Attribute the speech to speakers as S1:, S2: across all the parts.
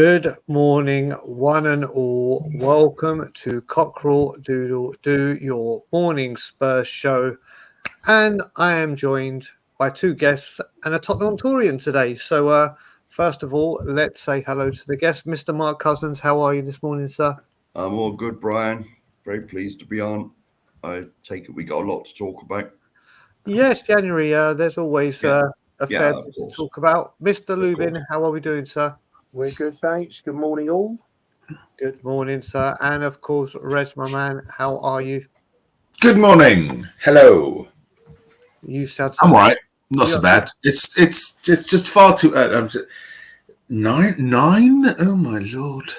S1: Good morning, one and all. Welcome to Cockerel Doodle Doo, your morning Spurs show. And I am joined by two guests and a Tottenham Torian today. So, first of all, let's say hello to the guest. Mr. Mark Cousins, how are you this morning, sir?
S2: I'm all good, Brian. Very pleased to be on. I take it we got a lot to talk about.
S1: Yes, January. There's always a fair
S2: of
S1: bit to
S2: course.
S1: talk about. Mr.
S2: Of
S1: Lubin,
S2: course.
S1: how are we doing, sir?
S3: We're good, thanks. Good morning, all.
S1: Good morning, sir. And of course, Rez, my man, how are you?
S4: Good morning. Hello.
S1: You sound
S4: I'm all right. Not
S1: Yeah.
S4: so bad. It's just far too. Nine. Oh my lord.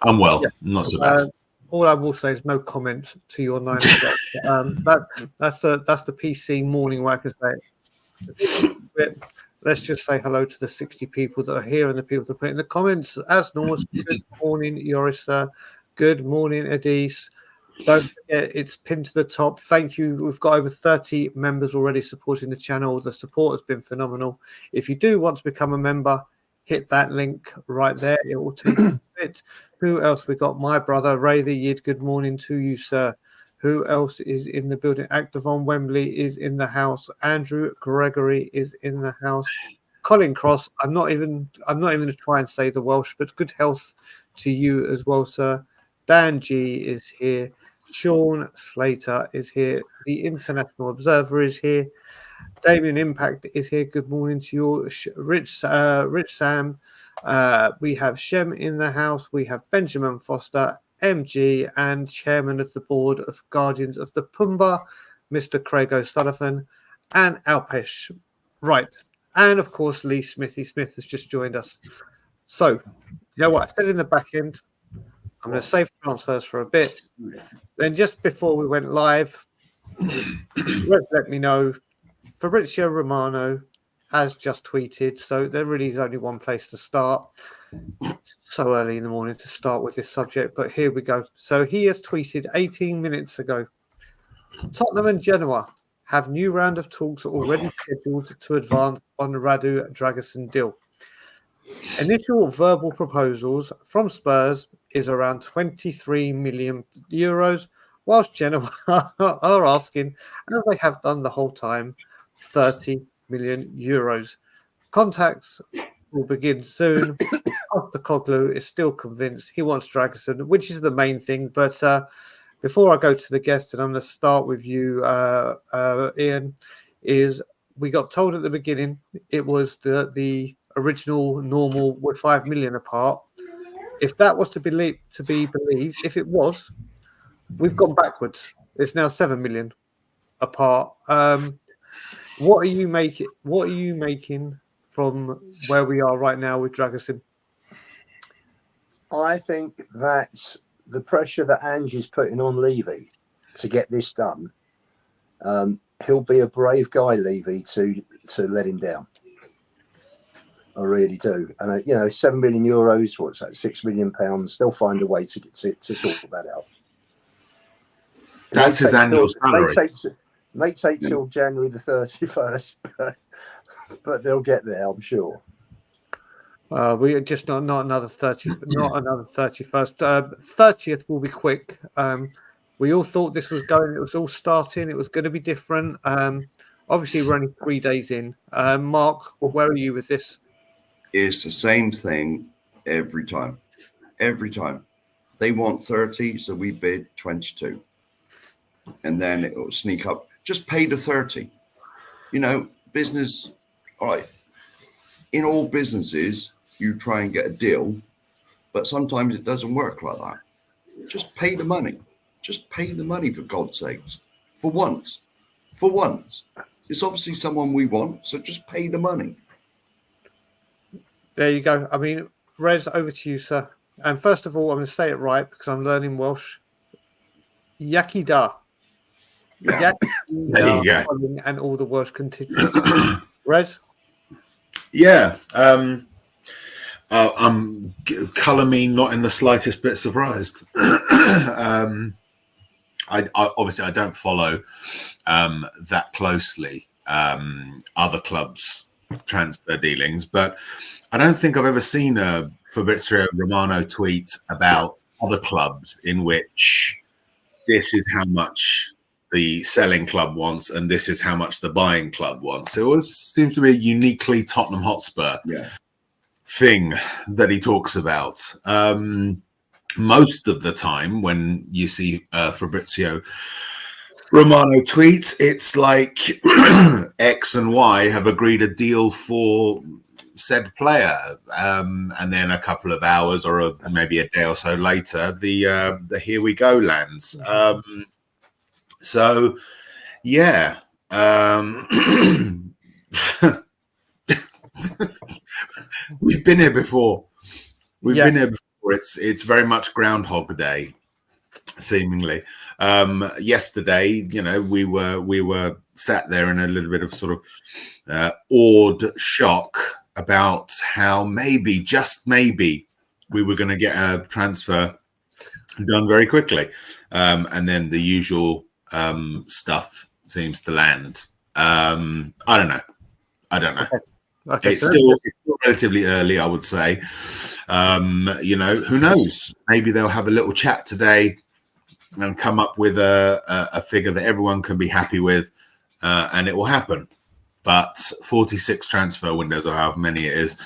S4: I'm well.
S1: Yeah.
S4: Not so bad.
S1: All I will say is no comment to your 9 o'clock. That's the PC morning way I can say it. Let's just say hello to the 60 people that are here and the people that put in the comments. As normal, good morning, Yoris. Good morning, Adis. Don't forget, it's pinned to the top. Thank you. We've got over 30 members already supporting the channel. The support has been phenomenal. If you do want to become a member, hit that link right there. It will take you a bit. Who else? We got my brother, Ray the Yid. Good morning to you, sir. Who else is in the building? Activon Wembley is in the house. Andrew Gregory is in the house. Colin Cross. I'm not even going to try and say the Welsh, but good health to you as well, sir. Dan G is here. Sean Slater is here. The International Observer is here. Damien Impact is here. Good morning to you, Rich Sam. We have Shem in the house. We have Benjamin Foster, MG, and Chairman of the Board of Guardians of the Pumba, Mr. Craig O'Sullivan, and Alpesh. Right. And of course, Lee Smithy Smith has just joined us. So, you know what? I said in the back end, I'm going to save transfers for a bit. Then just before we went live, let me know. Fabrizio Romano has just tweeted, so there really is only one place to start. So early in the morning to start with this subject, but here we go. So he has tweeted 18 minutes ago. Tottenham and Genoa have new round of talks already scheduled to advance on the Radu Dragusin deal. Initial verbal proposals from Spurs is around 23 million euros, whilst Genoa are asking, as they have done the whole time, 30 million euros. Contacts will begin soon. The Coglu is still convinced he wants Dragusin, which is the main thing. But before I go to the guest, and I'm going to start with you, Ian, is we got told at the beginning it was the original normal were 5 million apart. If that was to be believed, if it was, we've gone backwards. It's now 7 million apart. What are you making from where we are right now with Dragusin?
S3: I think that's the pressure that Angie's putting on Levy to get this done. He'll be a brave guy, Levy, to let him down. I really do. And 7 million euros, what's that, £6 million? They'll find a way to sort that out.
S4: That's his annual salary.
S3: May take till January the 31st, but they'll get there, I'm sure.
S1: We are just not another 30, not another 31st. 30th will be quick. We all thought this was going. It was all starting. It was going to be different. Obviously, we're only 3 days in. Mark, where are you with this?
S2: It's the same thing every time. Every time. They want 30, so we bid 22. And then it will sneak up. Just pay the 30. Business, all right. In all businesses, you try and get a deal, but sometimes it doesn't work like that. Just pay the money. Just pay the money, for God's sakes. For once. For once. It's obviously someone we want, so just pay the money.
S1: There you go. I mean, Rez, over to you, sir. And first of all, I'm going to say it right because I'm learning Welsh. Yakida.
S4: Yeah. There you go.
S1: And all the Welsh contingents. Rez?
S4: Yeah. Colour me not in the slightest bit surprised. I obviously I don't follow that closely other clubs' transfer dealings, but I don't think I've ever seen a Fabrizio Romano tweet about other clubs in which this is how much the selling club wants and this is how much the buying club wants. It always seems to be a uniquely Tottenham Hotspur thing that he talks about. Most of the time when you see Fabrizio Romano tweets, it's like X and Y have agreed a deal for said player, and then a couple of hours or maybe a day or so later, the here we go lands. So yeah, we've been here before. We've been here before. It's very much Groundhog Day, seemingly. Yesterday, you know, we were sat there in a little bit of sort of awed shock about how maybe, just maybe, we were going to get a transfer done very quickly, and then the usual stuff seems to land. I don't know.
S1: Okay,
S4: It's still relatively early, I would say. You know, who knows? Maybe they'll have a little chat today and come up with a figure that everyone can be happy with, and it will happen. But 46 transfer windows, or however many it is,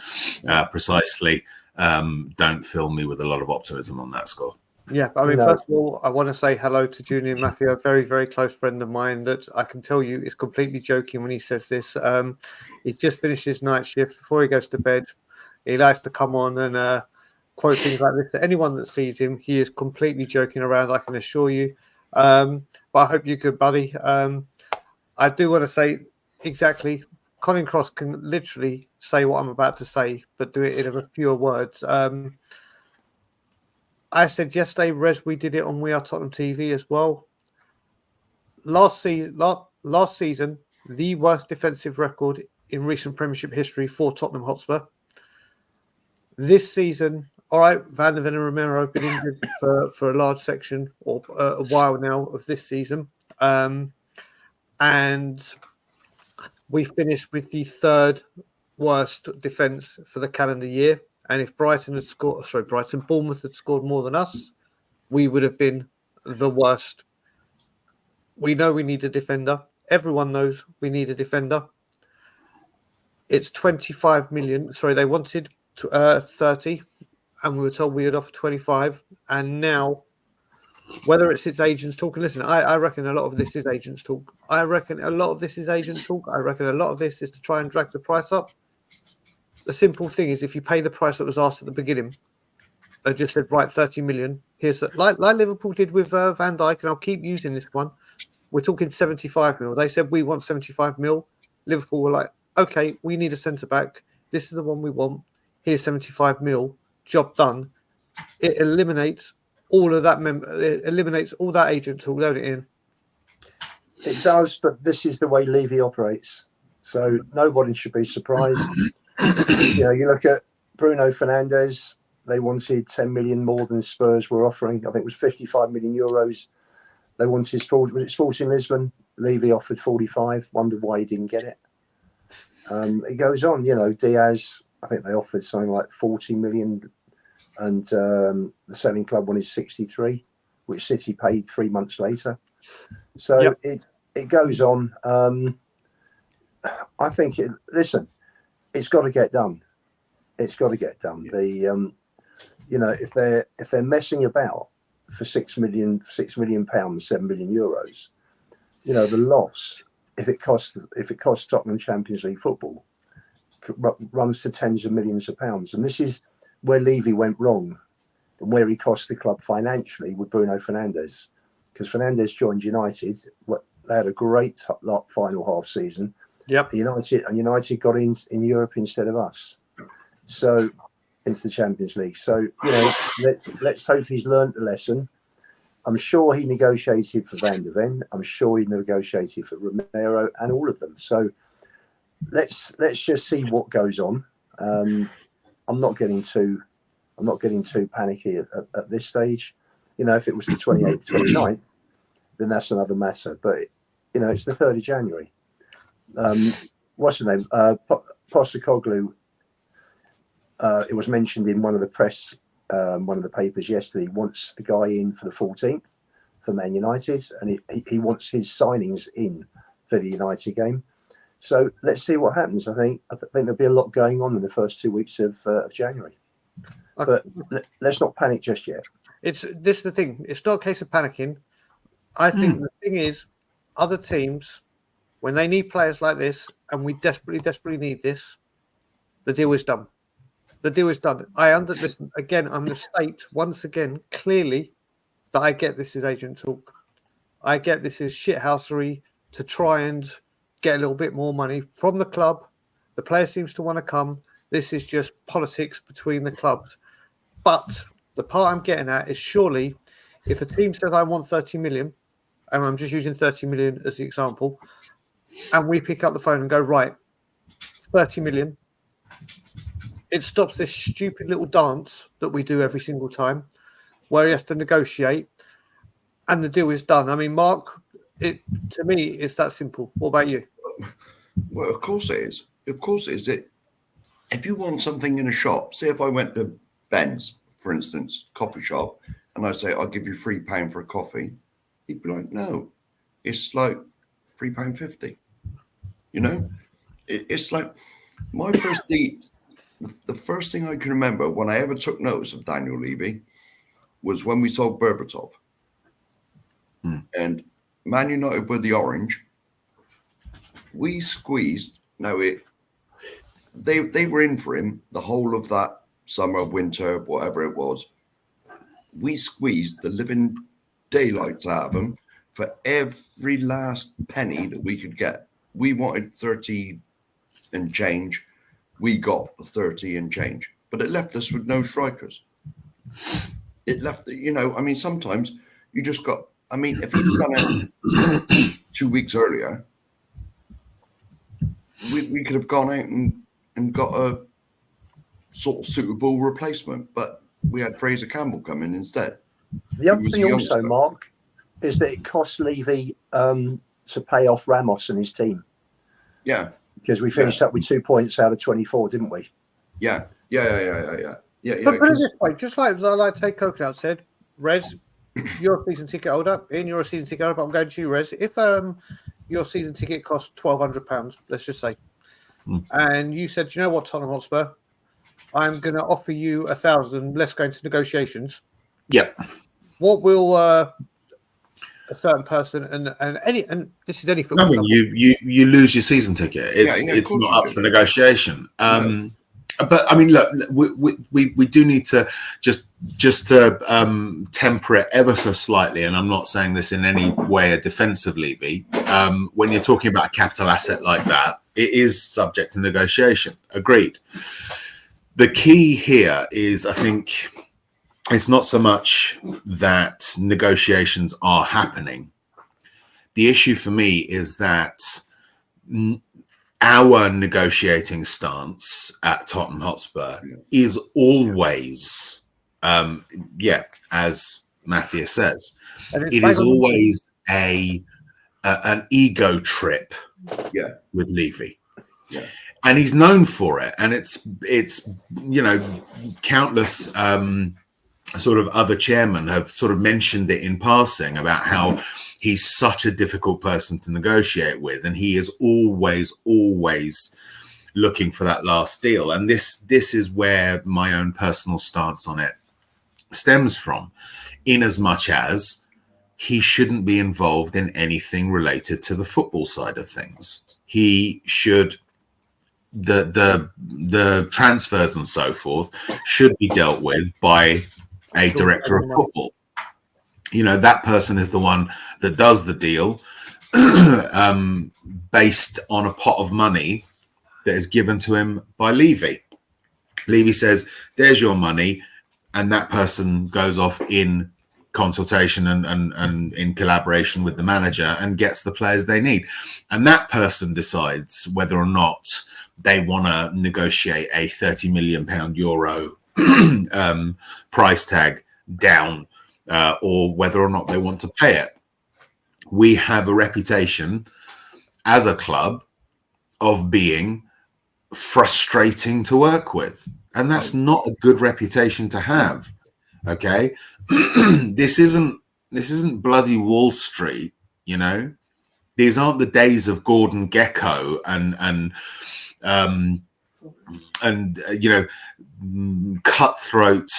S4: precisely, don't fill me with a lot of optimism on that score.
S1: Yeah, I mean, first of all, I want to say hello to Julian Matthew, a very, very close friend of mine that I can tell you is completely joking when he says this. He just finished his night shift. Before he goes to bed, he likes to come on and quote things like this to anyone that sees him. He is completely joking around, I can assure you. But I hope you're good, buddy. I do want to say exactly, Colin Cross can literally say what I'm about to say, but do it in a fewer words. I said yesterday, Res, we did it on We Are Tottenham TV as well. Last season, the worst defensive record in recent Premiership history for Tottenham Hotspur. This season, all right, Van der Ven and Romero have been injured for a large section or a while now of this season. And we finished with the third worst defence for the calendar year. And if Bournemouth had scored more than us, we would have been the worst. We know we need a defender. Everyone knows we need a defender. It's 25 million. Sorry, they wanted 30, and we were told we would offer 25. And now, whether it's agents talking, listen, I reckon a lot of this is agents talk. I reckon a lot of this is to try and drag the price up. The simple thing is, if you pay the price that was asked at the beginning, they just said, right, 30 million. Here's like Liverpool did with Van Dijk, and I'll keep using this one. We're talking 75 mil. They said, we want 75 mil. Liverpool were like, okay, we need a centre back. This is the one we want. Here's 75 mil. Job done. It eliminates all of that. It eliminates all that agent talk, don't it, Ian?
S3: It does, but this is the way Levy operates. So nobody should be surprised. You know, you look at Bruno Fernandes, they wanted 10 million more than Spurs were offering. I think it was 55 million euros. They wanted, was it Sporting Lisbon? Levy offered 45. Wondered why he didn't get it. It goes on, you know, Diaz, I think they offered something like 40 million and the selling club wanted 63, which City paid 3 months later. So it goes on. I think, it's got to get done. It's got to get done. The you know, if they're messing about for 6 million pounds, 7 million euros, you know, the loss, if it costs Tottenham Champions League football, runs to tens of millions of pounds. And this is where Levy went wrong and where he cost the club financially with Bruno Fernandes, because Fernandes joined United. They had a great final half season.
S1: Yep.
S3: United got in Europe instead of us, so into the Champions League. So, you know, let's hope he's learned the lesson. I'm sure he negotiated for Van der Ven. I'm sure he negotiated for Romero and all of them. So let's just see what goes on. I'm not getting too panicky at this stage. You know, if it was the 28th, 29th, then that's another matter. But you know, it's the 3rd of January. What's the name? Postecoglou. it was mentioned in one of the press, one of the papers yesterday. He wants the guy in for the 14th for Man United, and he wants his signings in for the United game. So let's see what happens. I think there'll be a lot going on in the first 2 weeks of January. But let's not panic just yet.
S1: This is the thing. It's not a case of panicking. I think the thing is, other teams, when they need players like this, and we desperately need this, the deal is done. The deal is done. Listen, again, I'm going to state once again clearly that I get this is agent talk. I get this is shithousery to try and get a little bit more money from the club. The player seems to want to come. This is just politics between the clubs. But the part I'm getting at is surely if a team says I want 30 million, and I'm just using 30 million as the example, and we pick up the phone and go, right, 30 million, it stops this stupid little dance that we do every single time where he has to negotiate and the deal is done. I mean, Mark, to me, it's that simple. What about you?
S2: Well, of course it is. Of course it is. If you want something in a shop, say if I went to Ben's, for instance, coffee shop, and I say, I'll give you £3 for a coffee, he'd be like, no, it's like £3.50. You know, it's like my first the first thing I can remember when I ever took notice of Daniel Levy was when we sold Berbatov. And Man United were the orange. We squeezed. Now they were in for him the whole of that summer, winter, whatever it was. We squeezed the living daylights out of him for every last penny that we could get. We wanted 30 and change. We got the 30 and change, but it left us with no strikers. It left, I mean, sometimes you just got, I mean, if he'd done it 2 weeks earlier, we could have gone out and got a sort of suitable replacement, but we had Fraser Campbell come in instead.
S3: The other thing also, Mark, is that it cost Levy to pay off Ramos and his team.
S2: Yeah.
S3: Because we finished up with 2 points out of 24, didn't we?
S2: Yeah.
S1: But put it this way, just like Tate Cockerel said, Rez, you're a season ticket holder, Ian, you're a season ticket holder, but I'm going to you, Rez. If your season ticket costs £1,200, let's just say, and you said, you know what, Tottenham Hotspur, I'm going to offer you 1,000, let's go into negotiations.
S4: Yep.
S1: What will a certain person and this is any football.
S4: Nothing. You lose your season ticket. It's not up for negotiation.
S2: No.
S4: But I mean, look, we do need to just to temper it ever so slightly. And I'm not saying this in any way a defensive Levy. When you're talking about a capital asset like that, it is subject to negotiation. Agreed. The key here is, I think, it's not so much that negotiations are happening. The issue for me is that our negotiating stance at Tottenham Hotspur is always, as Mafia says, it is always an ego trip with Levy.
S2: Yeah.
S4: And he's known for it. And it's countless sort of other chairmen have sort of mentioned it in passing about how he's such a difficult person to negotiate with, and he is always looking for that last deal. And this is where my own personal stance on it stems from, in as much as he shouldn't be involved in anything related to the football side of things. He should, the transfers and so forth should be dealt with by a director of football. That person is the one that does the deal based on a pot of money that is given to him by Levy. Levy says, there's your money, and that person goes off in consultation and in collaboration with the manager and gets the players they need. And that person decides whether or not they want to negotiate a £30 million euro price tag down, or whether or not they want to pay it. We have a reputation as a club of being frustrating to work with. and that's not a good reputation to have. Okay, this isn't bloody Wall Street, you know. These aren't the days of Gordon Gekko and you know, cutthroat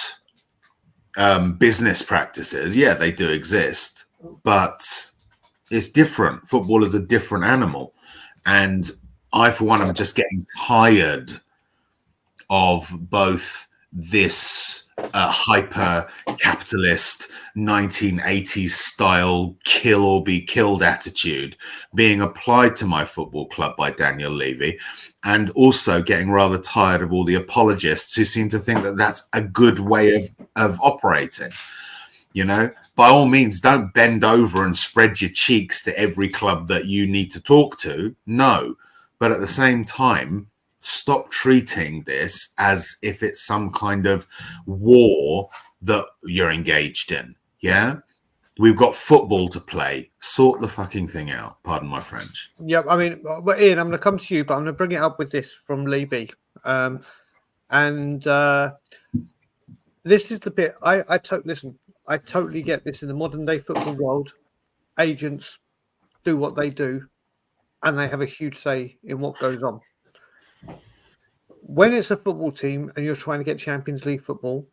S4: business practices. Yeah, they do exist, but it's different. Football is a different animal, and I, for one, am just getting tired of both this hyper capitalist 1980s style kill or be killed attitude being applied to my football club by Daniel Levy, and also getting rather tired of all the apologists who seem to think that that's a good way of operating. You know, by all means, don't bend over and spread your cheeks to every club that you need to talk to. No, but at the same time, stop treating this as if it's some kind of war that you're engaged in. Yeah, we've got football to play. Sort the fucking thing out. Pardon my French.
S1: Yeah, I mean, well, Ian, I'm going to come to you, but I'm going to bring it up with this from Levy. This is the bit I totally get this. In the modern day football world, agents do what they do, and they have a huge say in what goes on. When it's a football team and you're trying to get Champions League football,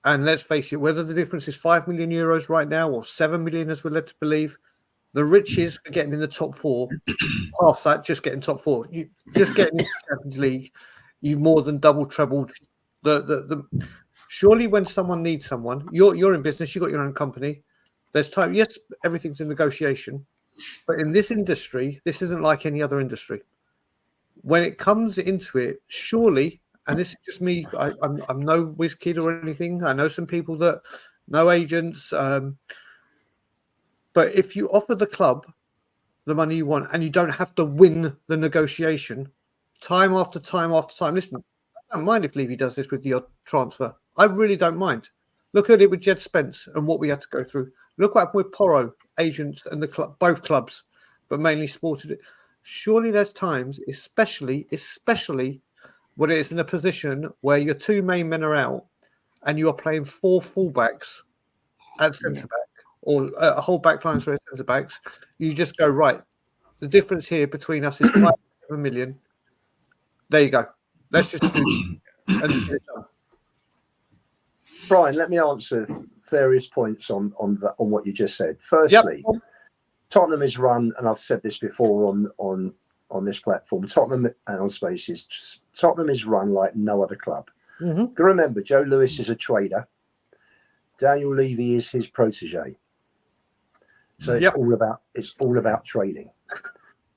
S1: and let's face it, whether the difference is 5 million euros right now or 7 million, as we're led to believe, the riches are getting in the top four. Past that, just getting top four. You just getting into the Champions League, you've more than double, trebled the. Surely, when someone needs someone, you're in business, you've got your own company. There's time. Yes, everything's in negotiation, but in this industry, this isn't like any other industry. When it comes into it, surely, and this is just me, I'm no whiz kid or anything. I know some people that know agents, but if you offer the club the money you want and you don't have to win the negotiation time after time after time, listen, I don't mind if Levy does this with your transfer. I really don't mind. Look at it with Jed Spence and what we had to go through. Look what happened with Porro, agents, and the club, both clubs, but mainly Sported. Surely there's times, especially when it is in a position where your two main men are out and you are playing four fullbacks at centre back or a whole back line for centre backs, you just go, right, the difference here between us is 5 million. There you go. Let's just do it and get it done.
S3: Brian, let me answer various points on what you just said. Firstly, Tottenham is run, and I've said this before on this platform, Tottenham and on Spaces, Tottenham is run like no other club. Mm-hmm. Remember, Joe Lewis is a trader. Daniel Levy is his protege. So it's all about trading.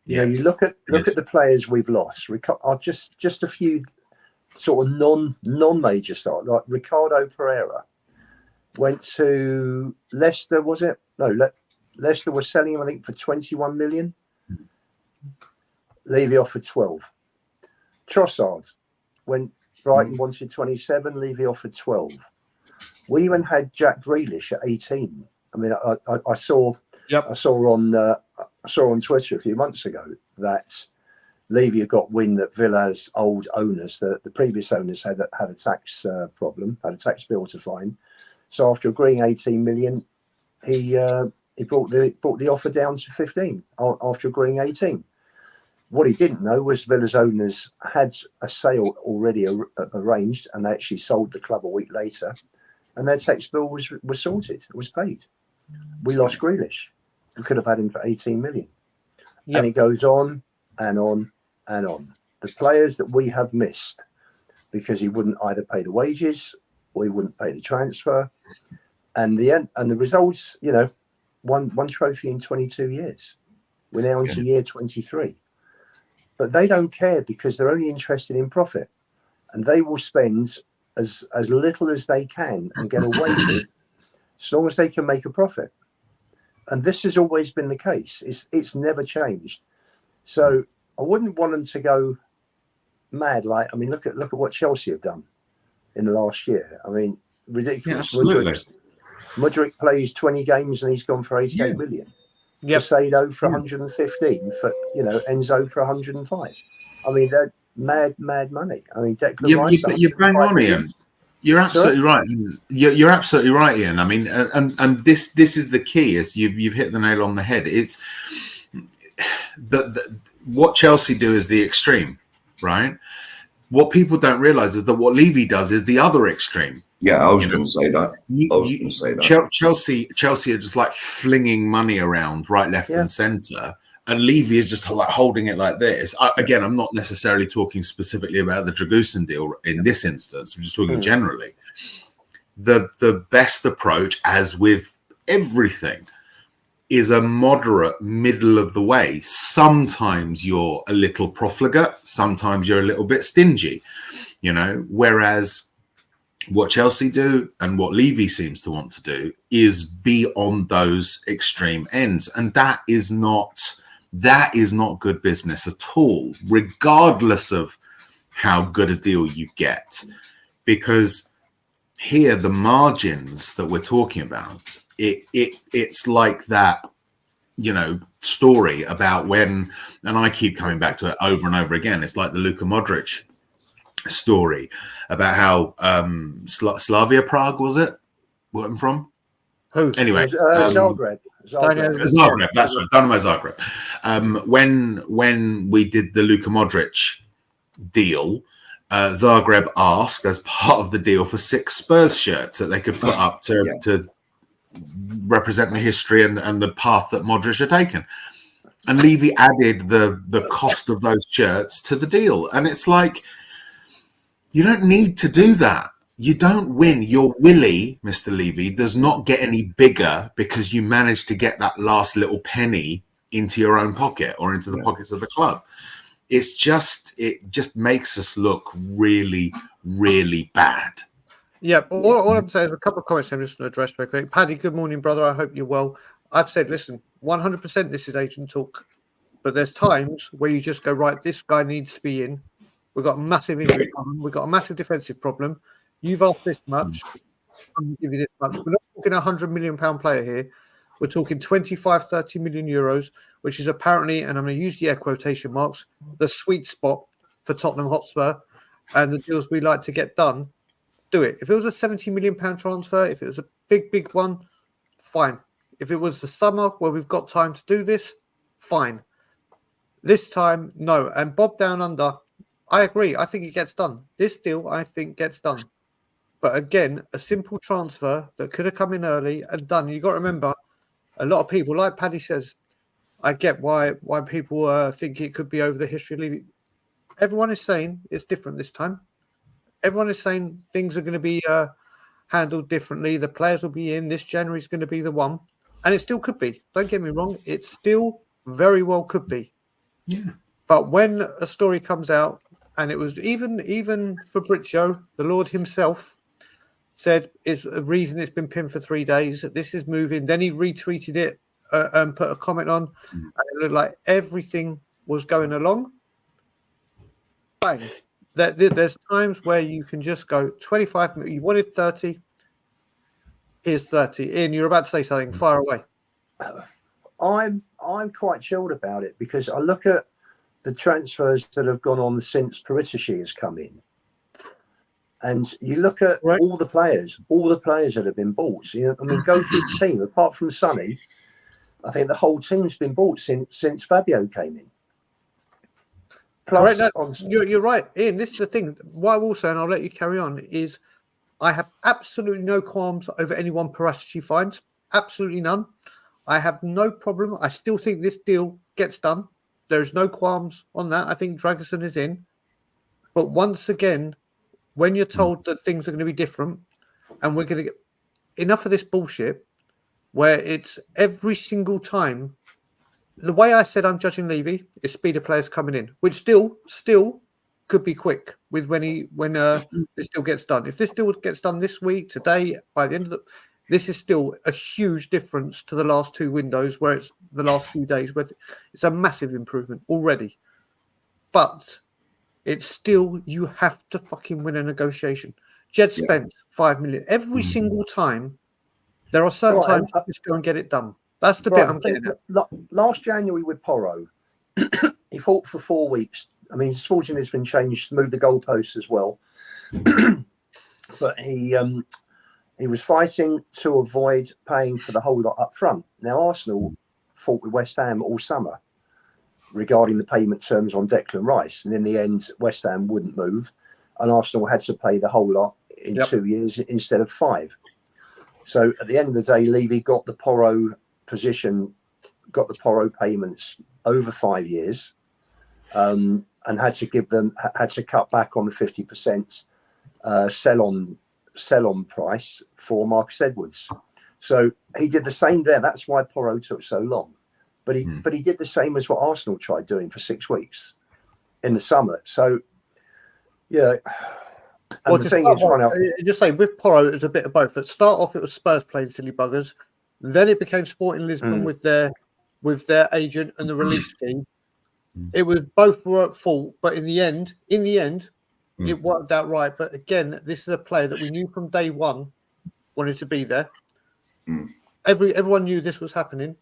S3: Yeah. You know, you look at the players we've lost. Just a few sort of non-major stars, like Ricardo Pereira went to Leicester, was it? No, Leicester was selling him, I think, for 21 million. Levy offered 12. Trossard, when Brighton wanted 27, Levy offered 12. We even had Jack Grealish at 18. I mean, I saw on Twitter a few months ago that Levy had got wind that Villa's old owners, the previous owners, had a tax problem, had a tax bill to fine. So after agreeing 18 million, he brought the offer down to 15 after agreeing 18. What he didn't know was Villa's owners had a sale already arranged, and they actually sold the club a week later, and their tax bill was sorted. It was paid. We lost Grealish. We could have had him for 18 million. Yep. And it goes on and on and on. The players that we have missed because he wouldn't either pay the wages or he wouldn't pay the transfer, and the results. You know, one trophy in 22 years. We're now into year 23. But they don't care because they're only interested in profit, and they will spend as little as they can and get away with, as long as they can make a profit. And this has always been the case. It's never changed. So I wouldn't want them to go mad. Like, I mean, look at what Chelsea have done in the last year. I mean, ridiculous.
S4: Yeah,
S3: Mudryk plays 20 games and he's gone for 88 million. Casado for 115, for Enzo for 105. I mean, mad money. I mean, Declan Rice.
S4: You're bang on, Ian. You're absolutely right. You're absolutely right, Ian. I mean, and this is the key. Is you've hit the nail on the head. It's what Chelsea do is the extreme, right? What people don't realise is that what Levy does is the other extreme.
S2: Yeah, I was going to say that.
S4: Chelsea are just like flinging money around right, left, and centre, and Levy is just like holding it like this. Again, I'm not necessarily talking specifically about the Dragusin deal in this instance. I'm just talking generally. The best approach, as with everything, is a moderate middle of the way. Sometimes you're a little profligate, sometimes you're a little bit stingy, whereas what Chelsea do and what Levy seems to want to do is be on those extreme ends. And that is not good business at all, regardless of how good a deal you get. Because here, the margins that we're talking about, it's like that, story about when, and I keep coming back to it over and over again. It's like the Luka Modric story about how Slavia Prague, was it? Where I'm from?
S1: Who?
S3: Zagreb.
S4: Zagreb, that's right, Dynamo Zagreb. When we did the Luka Modric deal, Zagreb asked, as part of the deal, for 6 Spurs shirts that they could put up to represent the history and the path that Modric had taken. And Levy added the cost of those shirts to the deal. And it's like, you don't need to do that. You don't win. Your willy, Mr. Levy, does not get any bigger because you managed to get that last little penny into your own pocket or into the pockets of the club. It just makes us look really, really bad.
S1: Yeah, all I'm saying is a couple of comments I'm just going to address very quick. Paddy, good morning, brother. I hope you're well. I've said, listen, 100% this is agent talk, but there's times where you just go, right, this guy needs to be in. We've got a massive injury problem. We've got a massive defensive problem. You've asked this much. I'm going to give you this much. We're not talking a £100 million player here. We're talking 25, 30 million euros, which is apparently, and I'm going to use the air quotation marks, the sweet spot for Tottenham Hotspur and the deals we like to get done. Do it. If it was a £70 million transfer, if it was a big one, fine. If it was the summer where we've got time to do this, fine. This time, no. And Bob Down Under, I agree. I think it gets done. This deal, I think, gets done. But again, a simple transfer that could have come in early and done. You've got to remember, a lot of people, like Paddy says, I get why people think it could be over the history of Levy. Everyone is saying it's different this time. Everyone is saying things are going to be handled differently. The players will be in. This January is going to be the one. And it still could be. Don't get me wrong. It still very well could be.
S4: Yeah.
S1: But when a story comes out, and it was even Fabrizio, the Lord himself, said it's a reason it's been pinned for 3 days. This is moving. Then he retweeted it and put a comment on. And it looked like everything was going along. Bang. There's times where you can just go 25. You wanted 30. Here's 30. Ian, you're about to say something. Fire away.
S3: I'm quite chilled about it because I look at the transfers that have gone on since Paratici has come in, and you look at all the players that have been bought. So, go through the team. Apart from Sonny, I think the whole team's been bought since Fabio came in. Plus,
S1: you're right, Ian. This is the thing. What I will say, and I'll let you carry on, is I have absolutely no qualms over anyone Paratici finds. Absolutely none. I have no problem. I still think this deal gets done. There's no qualms on that. I think Dragusin is in. But once again, when you're told that things are going to be different and we're going to get enough of this bullshit where it's every single time. The way I said I'm judging Levy is speed of players coming in, which still could be quick with when this deal gets done. If this deal gets done this week, today, by the end of this is still a huge difference to the last 2 windows where it's the last few days where it's a massive improvement already. But it's still, you have to fucking win a negotiation. Jed spent 5 million every single time. There are certain times you just go and get it done. That's the bit I'm getting at.
S3: Last January with Porro, he fought for 4 weeks I mean, sporting has been changed, moved the goalposts as well. But he was fighting to avoid paying for the whole lot up front. Now, Arsenal fought with West Ham all summer regarding the payment terms on Declan Rice. And in the end, West Ham wouldn't move. And Arsenal had to pay the whole lot in 2 years instead of 5. So at the end of the day, Levy got the Porro position, got the Porro payments over 5 years, and had to cut back on the 50% sell on price for Marcus Edwards. So he did the same there. That's why Porro took so long. But he did the same as what Arsenal tried doing for 6 weeks in the summer. So yeah. And the thing is,
S1: just say with Porro, it was a bit of both. But start off, it was Spurs playing silly buggers. Then it became Sporting Lisbon with their agent and the release fee. It was both were at fault, but in the end, it worked out right. But again, this is a player that we knew from day one wanted to be there. Everyone knew this was happening.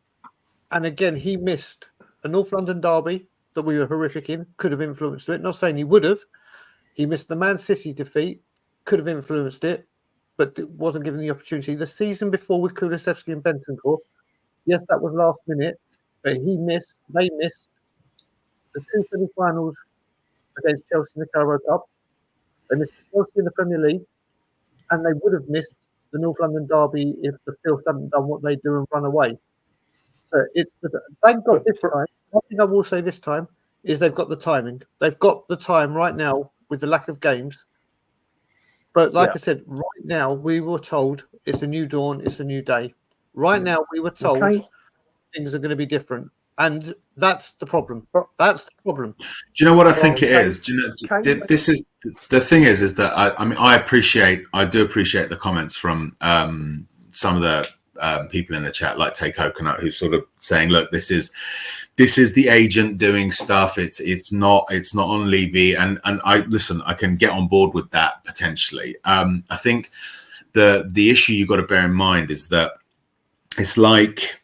S1: And again, he missed a North London derby that we were horrific in, could have influenced it. Not saying he would have. He missed the Man City defeat, could have influenced it, but it wasn't given the opportunity. The season before with Kulusevski and Bentancur, yes, that was last minute, but they missed the 2 semi-finals against Chelsea in the Carabao Cup. They missed Chelsea in the Premier League, and they would have missed the North London derby if the Filth hadn't done what they do and run away. So thank God this time. One thing I will say this time is they've got the timing. They've got the time right now with the lack of games. But like I said, right now we were told it's a new dawn, it's a new day. Right now we were told things are going to be different. And that's the problem. That's the problem.
S4: Do you know what I think it is? Do you know, this is the thing is that I mean, I do appreciate the comments from some of the people in the chat, like Take Coconut, who's sort of saying, look, this is the agent doing stuff. It's not on Levy. And I listen, I can get on board with that potentially. I think the issue you've got to bear in mind is that it's like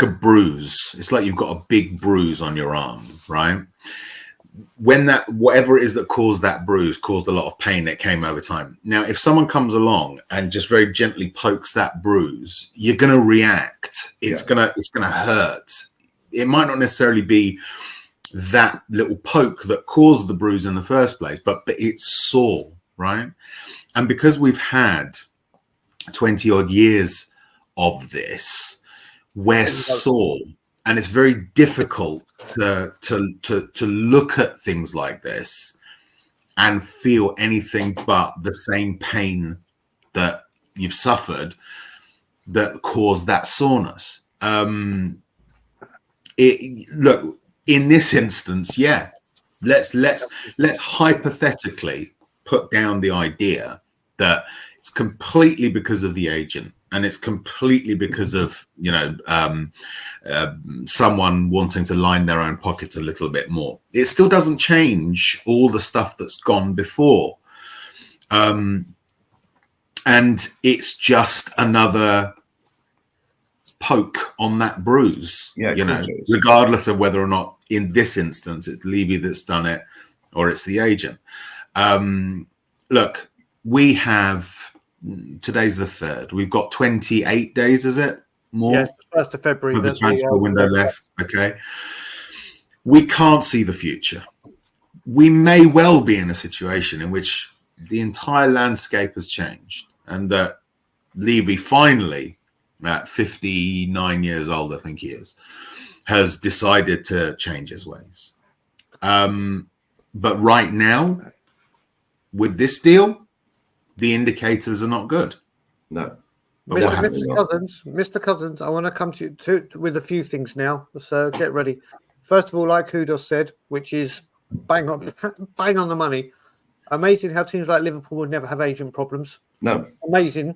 S4: a bruise. It's like you've got a big bruise on your arm, right? When that, whatever it is that caused that bruise, caused a lot of pain, it came over time. Now, if someone comes along and just very gently pokes that bruise, you're going to react. It's going to hurt. It might not necessarily be that little poke that caused the bruise in the first place, but it's sore, right? And because we've had 20 odd years of this, we're sore. And it's very difficult to look at things like this and feel anything but the same pain that you've suffered that caused that soreness. Look, in this instance, let's hypothetically put down the idea that it's completely because of the agent. And it's completely because of, someone wanting to line their own pockets a little bit more. It still doesn't change all the stuff that's gone before. And it's just another poke on that bruise, regardless of whether or not in this instance it's Levy that's done it or it's the agent. Look, we have... Today's the 3rd. We've got 28 days, is it? More?
S1: Yes, 1st of February.
S4: For the transfer window left. Okay. We can't see the future. We may well be in a situation in which the entire landscape has changed and that Levy finally, at 59 years old, I think he is, has decided to change his ways. But right now, with this deal, the indicators are not good.
S2: No.
S1: Mr. Cousins, I want to come to you with a few things now. So get ready. First of all, like Kudos said, which is bang on the money. Amazing how teams like Liverpool would never have agent problems.
S2: No.
S1: Amazing.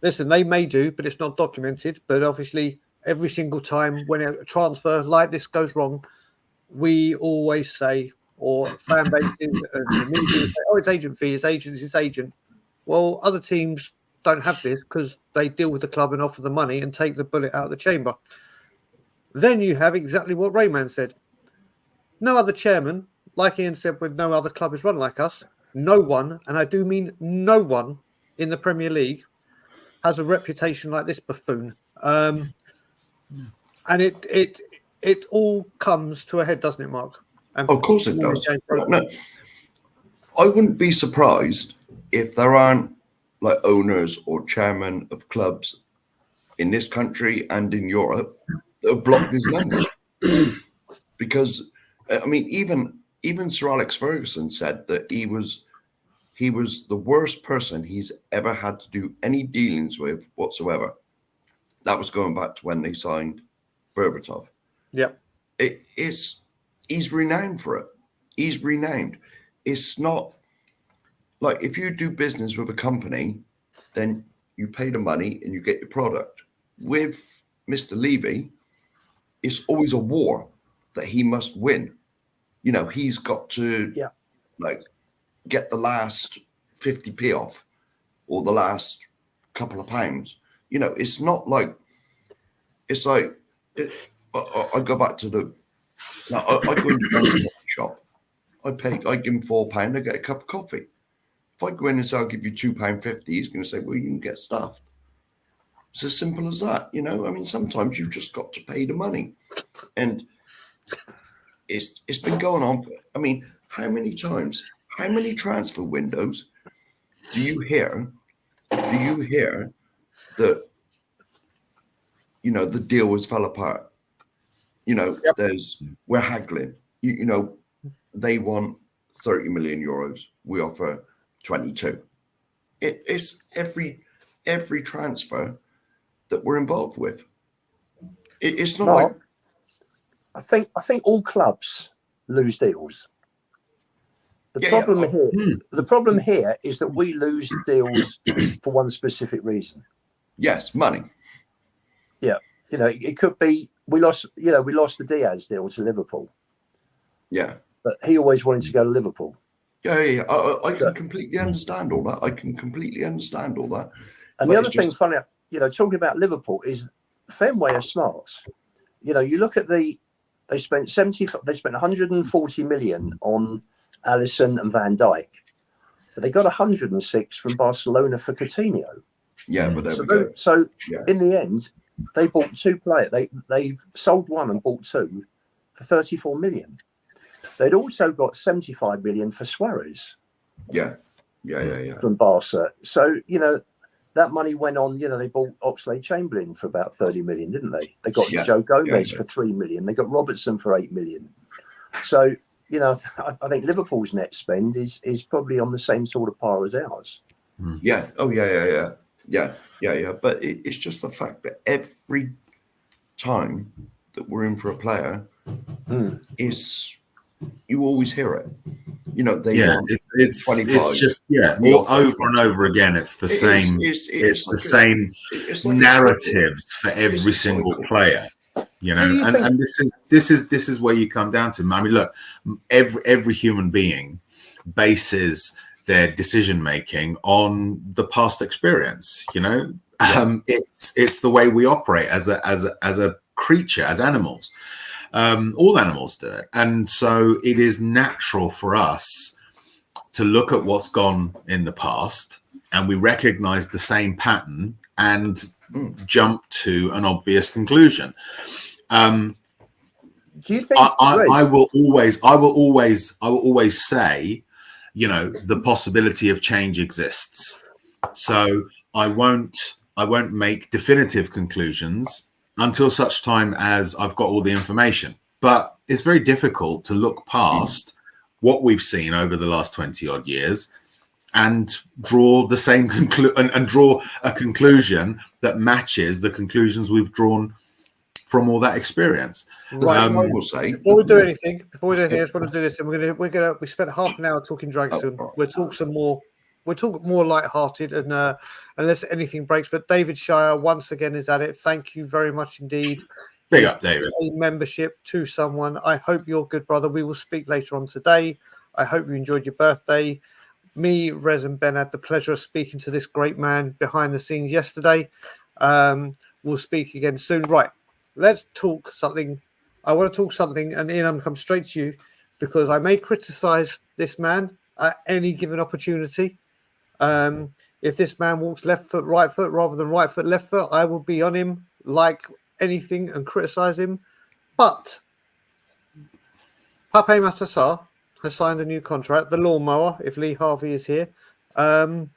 S1: Listen, they may do, but it's not documented. But obviously, every single time when a transfer like this goes wrong, we always say, or fan bases and the media say, oh, it's agent fee, it's agent. Well, other teams don't have this because they deal with the club and offer the money and take the bullet out of the chamber. Then you have exactly what Rayman said. no other chairman, like Ian said, with no other club is run like us. No one, and I do mean no one in the Premier League, has a reputation like this buffoon. And it all comes to a head, doesn't it, Mark? And
S2: Of course it does. No, I wouldn't be surprised if there aren't like owners or chairmen of clubs in this country and in Europe that have blocked his money. Because I mean, even Sir Alex Ferguson said that he was the worst person he's ever had to do any dealings with whatsoever. That was going back to when they signed Berbatov.
S1: Yep.
S2: He's renowned for it. He's renowned. It's not like if you do business with a company, then you pay the money and you get your product. With Mr. Levy, it's always a war that he must win. You know, he's got to like get the last 50p off or the last couple of pounds. You know, it's not like it's like I go back to the. Now, I go into the shop. I give him £4. I get a cup of coffee. If I go in and say I'll give you £2.50, he's going to say, "Well, you can get stuffed." It's as simple as that, you know. I mean, sometimes you've just got to pay the money, and it's been going on. I mean, how many times, how many transfer windows do you hear that you know the deal was fell apart? You know, we're haggling. You know, they want 30 million euros. We offer 22. It's every transfer that we're involved with. It's not like
S3: I think all clubs lose deals. The problem here is that we lose deals for one specific reason.
S2: Yes, money.
S3: Yeah, you know, it could be we lost the Diaz deal to Liverpool.
S2: Yeah,
S3: but he always wanted to go to Liverpool.
S2: Yeah. I can completely understand all that.
S3: And the other thing, funny, you know, talking about Liverpool is Fenway are smart. You know, you look at they spent 140 million on Alisson and Van Dijk, but they got 106 from Barcelona for Coutinho.
S2: Yeah, but
S3: in the end, they bought two players. They sold one and bought two for 34 million. They'd also got 75 million for Suarez.
S2: Yeah.
S3: From Barca. So, you know, that money went on, you know, they bought Oxlade-Chamberlain for about 30 million, didn't they? They got Joe Gomez for 3 million. They got Robertson for 8 million. So, you know, I think Liverpool's net spend is probably on the same sort of par as ours.
S2: Yeah. Oh, yeah. But it's just the fact that every time that we're in for a player is you always hear it. You know,
S4: it's just over and over again. It's the same. It's the same narratives for every single player. You know, and this is where you come down to. I mean, look, every human being bases their decision making on the past experience. You know, it's the way we operate as a creature, as animals. All animals do it, and so it is natural for us to look at what's gone in the past, and we recognize the same pattern and jump to an obvious conclusion.
S3: Do you think
S4: I will always say, you know, the possibility of change exists. So I won't make definitive conclusions until such time as I've got all the information. But it's very difficult to look past what we've seen over the last 20 odd years and draw the same and draw a conclusion that matches the conclusions we've drawn from all that experience.
S1: Right. Before we do anything, I just want to do this, and we spent half an hour talking Dragusin. We'll talk some more. We'll talk more light-hearted, and unless anything breaks. But David Shire once again is at it. Thank you very much indeed.
S4: Big up, David.
S1: A membership to someone. I hope you're good, brother. We will speak later on today. I hope you enjoyed your birthday. Me, Rez, and Ben had the pleasure of speaking to this great man behind the scenes yesterday. We'll speak again soon. Right. Let's talk something. I want to talk something, and Ian, I'm come straight to you. because I may criticise this man at any given opportunity. If this man walks left foot, right foot, rather than right foot, left foot, I will be on him like anything and criticise him. But Pape Matar Sarr has signed a new contract, the lawnmower, if Lee Harvey is here. And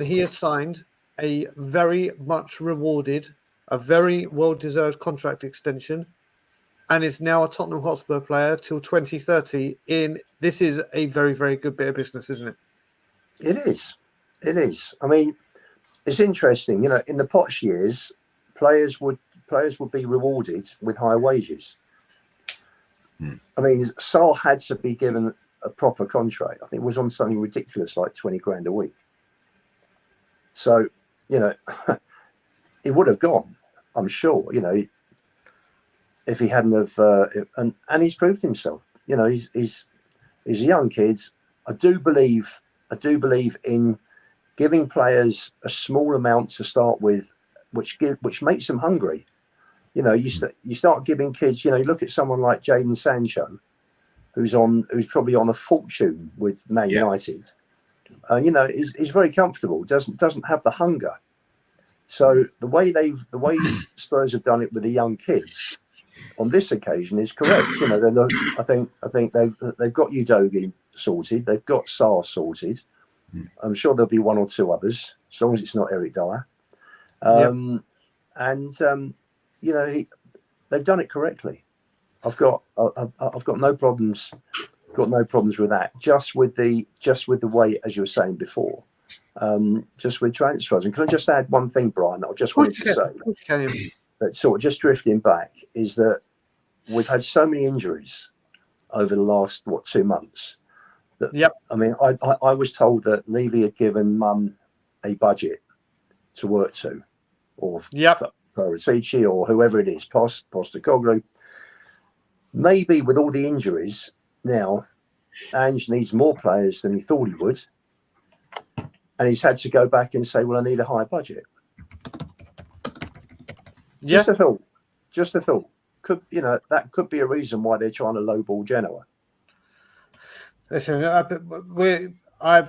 S1: he has signed a very much rewarded, a very well-deserved contract extension, and is now a Tottenham Hotspur player till 2030. This is a very, very good bit of business, isn't it?
S3: It is. It is. I mean, it's interesting. You know, in the Poch years, players would be rewarded with higher wages. I mean, Sarr had to be given a proper contract. I think it was on something ridiculous like 20 grand a week. So, you know, he would have gone, I'm sure, you know, if he hadn't have, and he's proved himself. You know, he's a young kid. I do believe in giving players a small amount to start with, which makes them hungry. You know, you start giving kids. You know, you look at someone like Jadon Sancho, who's probably on a fortune with Man United, and you know, is very comfortable. Doesn't have the hunger. So the way Spurs have done it with the young kids on this occasion is correct. You know, I think they've got Udogie sorted. They've got Sarr sorted. I'm sure there'll be one or two others, as long as it's not Eric Dyer. You know, they've done it correctly. I've got no problems. Got no problems with that. Just with the way, as you were saying before, just with transfers. And can I just add one thing, Brian? That I just wanted to say. That sort of just drifting back is that we've had so many injuries over the last 2 months. I mean, I was told that Levy had given Mum a budget to work to, or Retici, or whoever it is, Postecoglou. Maybe with all the injuries now, Ange needs more players than he thought he would, and he's had to go back and say, "Well, I need a higher budget." Just a thought. That could be a reason why they're trying to lowball Genoa.
S1: Listen, I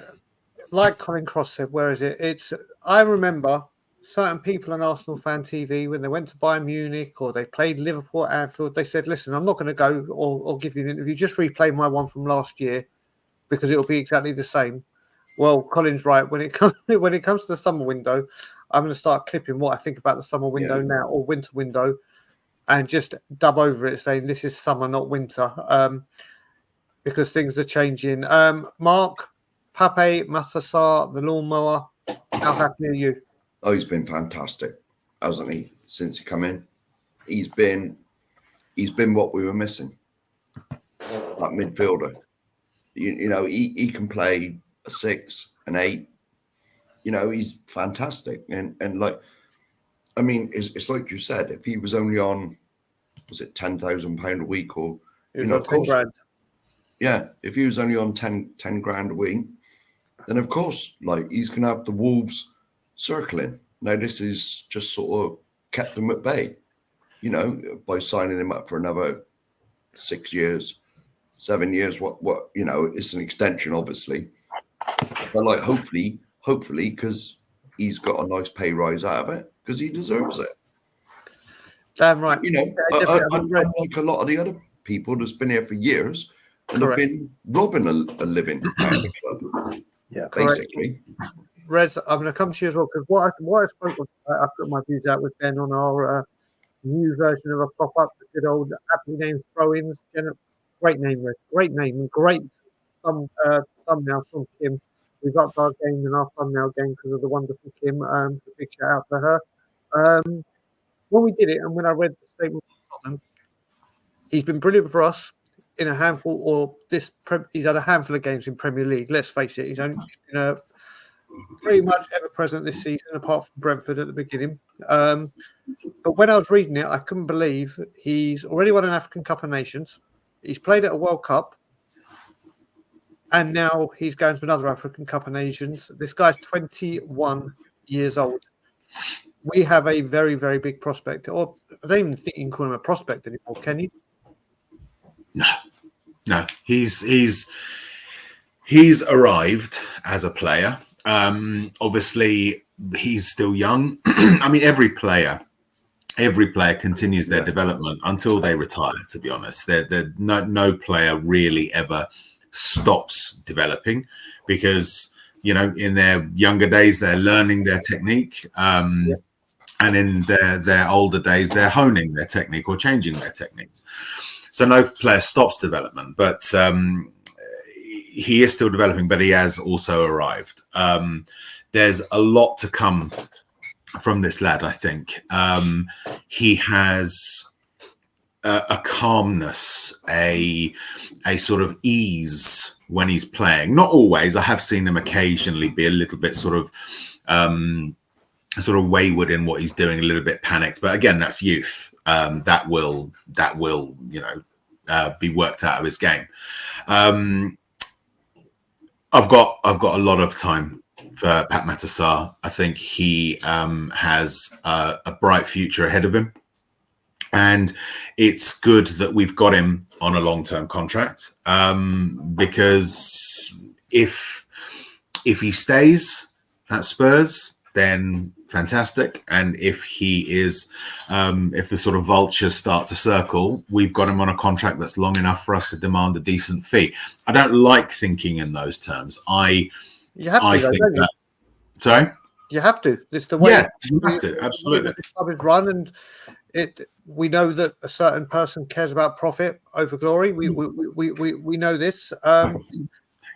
S1: like Colin Cross said. Where is it? I remember certain people on Arsenal fan TV when they went to Bayern Munich or they played Liverpool at Anfield. They said, "Listen, I'm not going to go or give you an interview. Just replay my one from last year because it'll be exactly the same." Well, Colin's right. When it comes to the summer window, I'm going to start clipping what I think about the summer window now, or winter window, and just dub over it saying this is summer, not winter, because things are changing. Mark, Pape Matar Sarr, the lawnmower, how happy are you?
S2: Oh, he's been fantastic, hasn't he? Since he come in, he's been what we were missing. That midfielder, you know, he can play a 6, an 8. You know, he's fantastic, and like, I mean, it's like you said. If he was only on, was it £10,000 a week, or of course, yeah. If he was only on 10 grand a week, then of course, like, he's gonna have the Wolves circling. Now this is just sort of kept him at bay, you know, by signing him up for another 6 years, 7 years. What you know, it's an extension, obviously, but like hopefully, because he's got a nice pay rise out of it, because he deserves it.
S1: Damn right.
S2: You know, unlike a lot of the other people that's been here for years and have been robbing a living out of the club. Yeah, basically.
S1: Rez, I'm going to come to you as well, because what I spoke with, I've got my views out with Ben on our new version of a pop-up, the good old aptly named throw-ins. Great name, Rez. Great name, and great thumbnail from Kim. We've upped our game and our thumbnail game because of the wonderful Kim. So big shout out to her. When we did it, and when I read the statement from Tottenham, he's been brilliant for us in a handful, or he's had a handful of games in Premier League. Let's face it, he's only been pretty much ever present this season, apart from Brentford at the beginning. But when I was reading it, I couldn't believe he's already won an African Cup of Nations. He's played at a World Cup. And now he's going to another African Cup of Nations. This guy's 21 years old. We have a very, very big prospect. Or I don't even think you can call him a prospect anymore, can you?
S4: No. No, he's arrived as a player. Obviously, he's still young. I mean, every player continues their development until they retire. To be honest, no player really ever stops developing, because in their younger days they're learning their technique, and in their older days they're honing their technique or changing their techniques. So no player stops development, but he is still developing, but he has also arrived. There's a lot to come from this lad, I think. He has a calmness, a sort of ease when he's playing. Not always. I have seen him occasionally be a little bit sort of wayward in what he's doing, a little bit panicked. But again, that's youth. That will be worked out of his game. I've got a lot of time for Pape Matar Sarr. I think he has a bright future ahead of him, and it's good that we've got him on a long-term contract, because if he stays at Spurs, then fantastic. And if he is, if the sort of vultures start to circle, we've got him on a contract that's long enough for us to demand a decent fee. I don't like thinking in those terms. You have to. Sorry?
S1: You have to. It's the way.
S4: Yeah, you have to. Absolutely.
S1: The club is run, and we know that a certain person cares about profit over glory. We know this.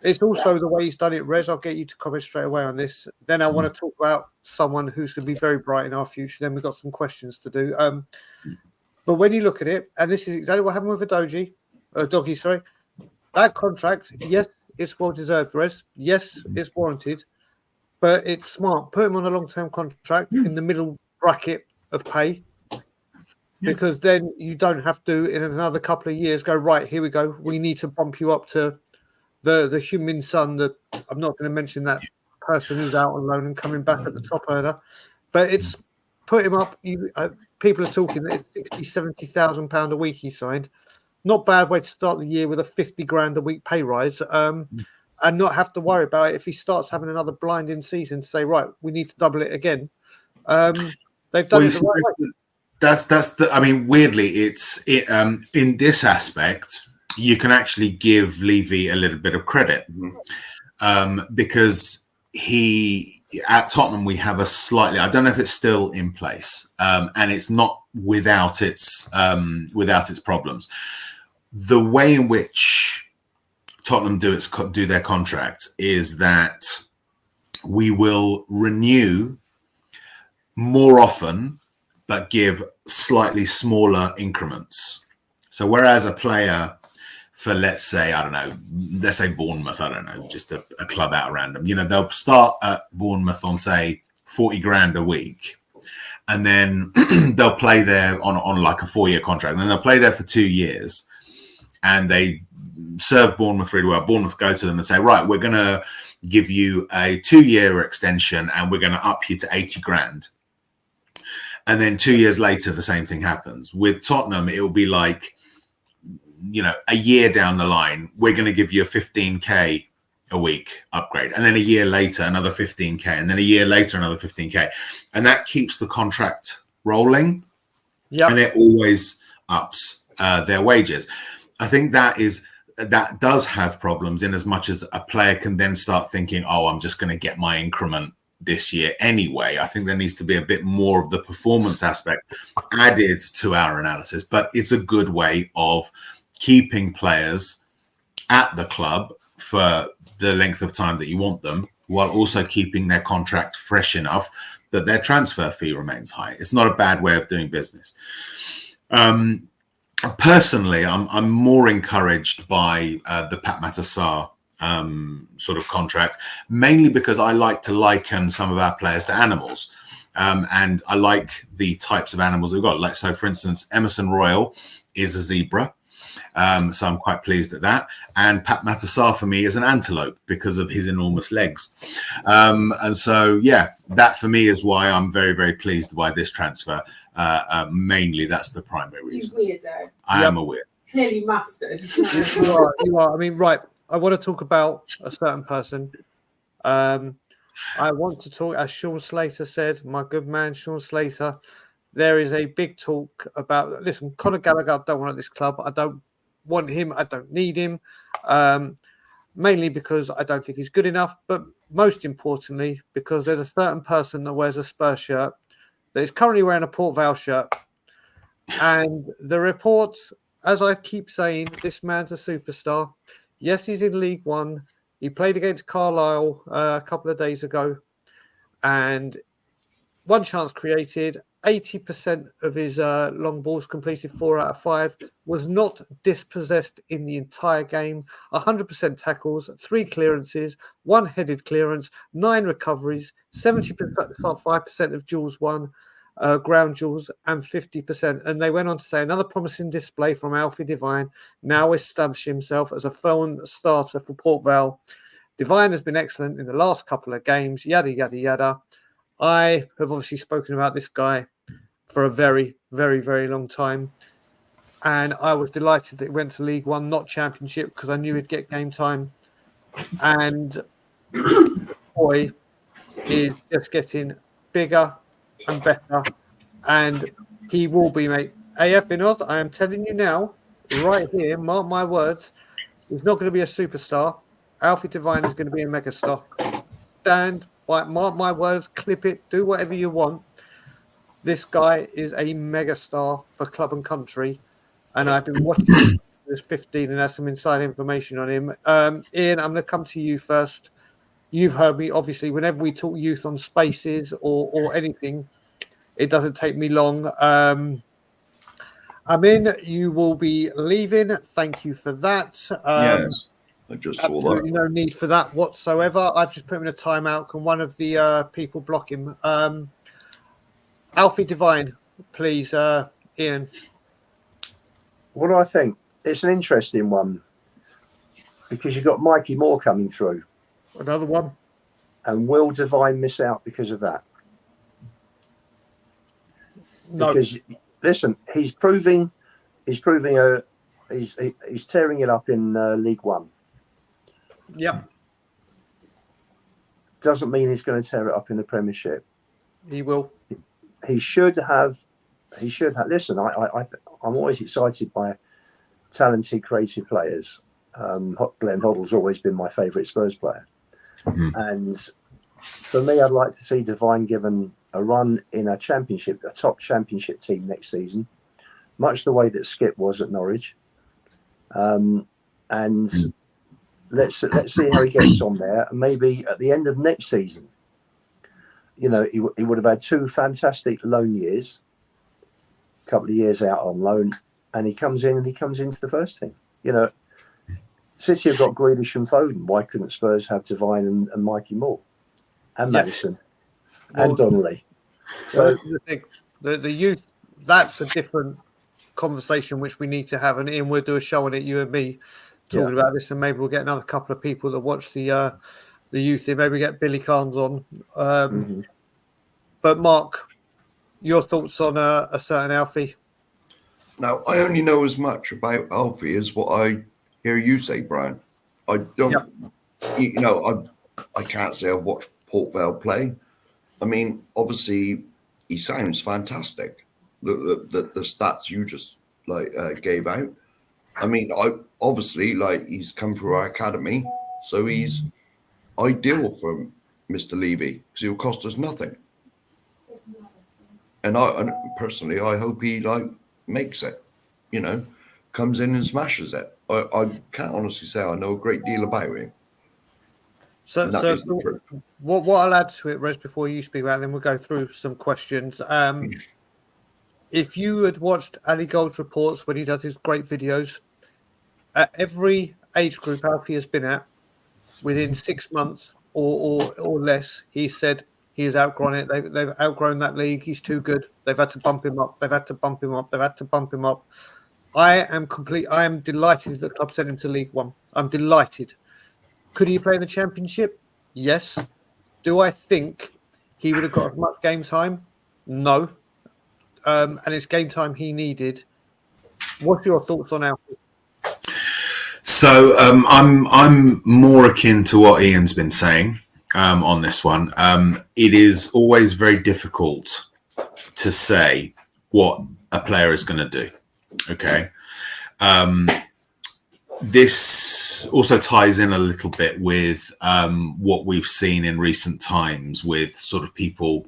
S1: It's also the way he's done it. Rez, I'll get you to comment straight away on this. Then I want to talk about someone who's going to be very bright in our future. Then we've got some questions to do. But when you look at it, and this is exactly what happened with Doggy, sorry, that contract, yes, it's well deserved, Rez. Yes, it's warranted, but it's smart. Put him on a long-term contract in the middle bracket of pay, because then you don't have to, in another couple of years, go, right, here we go. We need to bump you up to the human son. That I'm not going to mention that person who's out on loan and coming back at the top earner, but it's put him up. People are talking that it's £60,000-70,000 a week he signed. Not bad way to start the year with a 50 grand a week pay rise, and not have to worry about it if he starts having another blinding season to say, right, we need to double it again. They've done it the right way.
S4: That's I mean, weirdly, it's in this aspect, you can actually give Levy a little bit of credit, because at Tottenham we have a slightly, I don't know if it's still in place, and it's not without its problems. The way in which Tottenham do their contract is that we will renew more often, but give slightly smaller increments. So whereas a player for, let's say Bournemouth, I don't know, just a club out random, they'll start at Bournemouth on, say, 40 grand a week, and then they'll play there on like a 4-year contract, and then they'll play there for 2 years, and they serve Bournemouth really well. Bournemouth go to them and say, right, we're going to give you a 2-year extension, and we're going to up you to 80 grand. And then 2 years later, the same thing happens. With Tottenham, it will be like, a year down the line, we're going to give you a 15k a week upgrade. And then a year later, another 15k. And then a year later, another 15k. And that keeps the contract rolling. Yeah. And it always ups their wages. I think that does have problems, in as much as a player can then start thinking, oh, I'm just going to get my increment this year anyway. I think there needs to be a bit more of the performance aspect added to our analysis, but it's a good way of keeping players at the club for the length of time that you want them, while also keeping their contract fresh enough that their transfer fee remains high. It's not a bad way of doing business. Personally, I'm more encouraged by the Pape Matar Sarr sort of contract, mainly because I like to liken some of our players to animals, and I like the types of animals we've got. Like, so for instance, Emerson Royal is a zebra, so I'm quite pleased at that. And Pape Matar Sarr for me is an antelope because of his enormous legs, and so that for me is why I'm very, very pleased by this transfer. Mainly, that's the primary reason.
S5: Weirdo.
S4: I am a weird.
S5: clearly mustard.
S1: You are. I mean, right. I want to talk about a certain person. I want to talk, as Sean Slater said, my good man, Sean Slater. There is a big talk about, listen, Conor Gallagher, I don't want at this club. I don't want him. I don't need him. Mainly because I don't think he's good enough. But most importantly, because there's a certain person that wears a Spurs shirt that is currently wearing a Port Vale shirt. And the reports, as I keep saying, this man's a superstar. Yes, he's in League One. He played against Carlisle a couple of days ago. And one chance created, 80% of his long balls completed, 4 out of 5, was not dispossessed in the entire game, 100% tackles, 3 clearances, 1 headed clearance, 9 recoveries, 75% of duels won, ground duels, and 50%. And they went on to say another promising display from Alfie Devine, now established himself as a firm starter for Port Vale. Devine has been excellent in the last couple of games, yada, yada, yada. I have obviously spoken about this guy for a very, very, very long time. And I was delighted that he went to League One, not Championship, because I knew he'd get game time. And boy is just getting bigger and better. And he will be, mate. AF Binoz, I am telling you now, right here, mark my words, he's not going to be a superstar. Alfie Devine is going to be a megastar. Stand by, mark my words, clip it, do whatever you want. This guy is a megastar for club and country, and I've been watching him since he was 15 and has some inside information on him. Ian, I'm going to come to you first. You've heard me, obviously, whenever we talk youth on Spaces or anything, it doesn't take me long. Amin, you will be leaving. Thank you for that.
S2: Yes. I just saw that.
S1: No need for that whatsoever. I've just put him in a timeout. Can one of the people block him? Alfie Devine, please, Ian.
S3: What do I think? It's an interesting one because you've got Mikey Moore coming through.
S1: Another one.
S3: And will Devine miss out because of that?
S1: No.
S3: Because listen, he's tearing it up in League One.
S1: Yeah.
S3: Doesn't mean he's going to tear it up in the Premiership.
S1: He will.
S3: He should have. Listen, I'm always excited by talented, creative players. Glenn Hoddle's always been my favourite Spurs player. Mm-hmm. And for me, I'd like to see Devine given a run in a championship, a top championship team next season, much the way that Skip was at Norwich. And let's see how he gets on there. And maybe at the end of next season, you know, he would have had 2 fantastic loan years, a couple of years out on loan, and he comes into the first team. You know, City have got Grealish and Foden. Why couldn't Spurs have Devine and Mikey Moore and Madison and Donnelly? So
S1: the youth, that's a different conversation which we need to have. And Ian, we'll do a show on it, you and me, talking about this, and maybe we'll get another couple of people that watch the youth here. Maybe get Billy Carnes on. But Mark, your thoughts on a certain Alfie?
S2: Now, I only know as much about Alfie as what I hear you say, Brian. I don't, you know, I can't say I've watched Port Vale play. I mean, obviously, he sounds fantastic. The stats you just gave out. I mean, he's come through our academy, so he's ideal for Mr. Levy because he'll cost us nothing. And I personally, I hope he makes it. You know, comes in and smashes it. I can't honestly say I know a great deal about him.
S1: So what I'll add to it, Rez, before you speak about it, then we'll go through some questions. If you had watched Ali Gold's reports when he does his great videos, at every age group Alfie has been at, within 6 months or less, he said he has outgrown it. They've outgrown that league. He's too good. They've had to bump him up. They've had to bump him up. They've had to bump him up. I am delighted that the club sent him to League One. I'm delighted. Could he play in the Championship? Yes. Do I think he would have got as much game time? No. And it's game time he needed. What's your thoughts on Alfie?
S4: So I'm more akin to what Ian's been saying on this one. It is always very difficult to say what a player is going to do. Okay. This also ties in a little bit with what we've seen in recent times with sort of people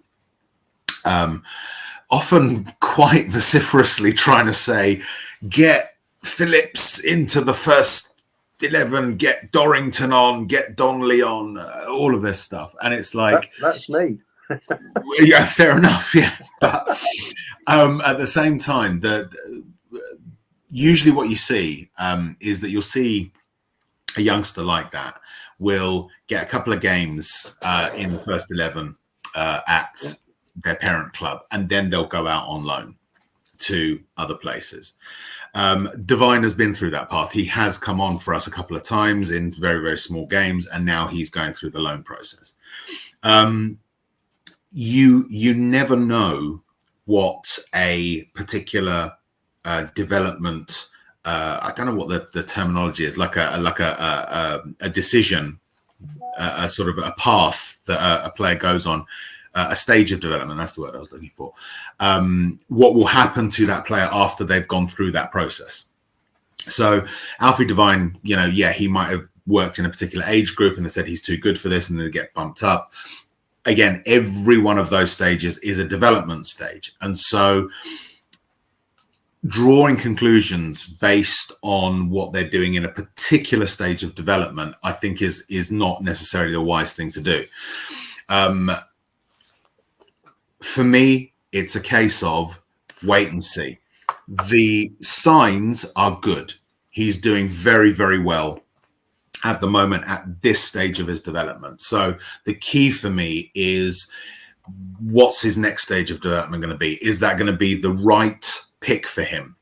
S4: often quite vociferously trying to say, get Phillips into the first 11, get Dorrington on, get Donnelly on, all of this stuff. And it's like...
S3: That's me.
S4: Yeah, fair enough, yeah. But at the same time, usually what you see is that you'll see a youngster like that will get a couple of games in the first 11 at their parent club, and then they'll go out on loan to other places. Devine has been through that path. He has come on for us a couple of times in very, very small games, and now he's going through the loan process. You never know what a particular development, I don't know what the terminology is, like a decision, a sort of a path that a player goes on, a stage of development. That's the word I was looking for. What will happen to that player after they've gone through that process? So Alfie Devine, he might have worked in a particular age group and they said he's too good for this, and they get bumped up. Again, every one of those stages is a development stage. And so drawing conclusions based on what they're doing in a particular stage of development, I think is not necessarily a wise thing to do. For me, it's a case of wait and see. The signs are good. He's doing very, very well at the moment at this stage of his development. So the key for me is, what's his next stage of development going to be? Is that going to be the right pick for him?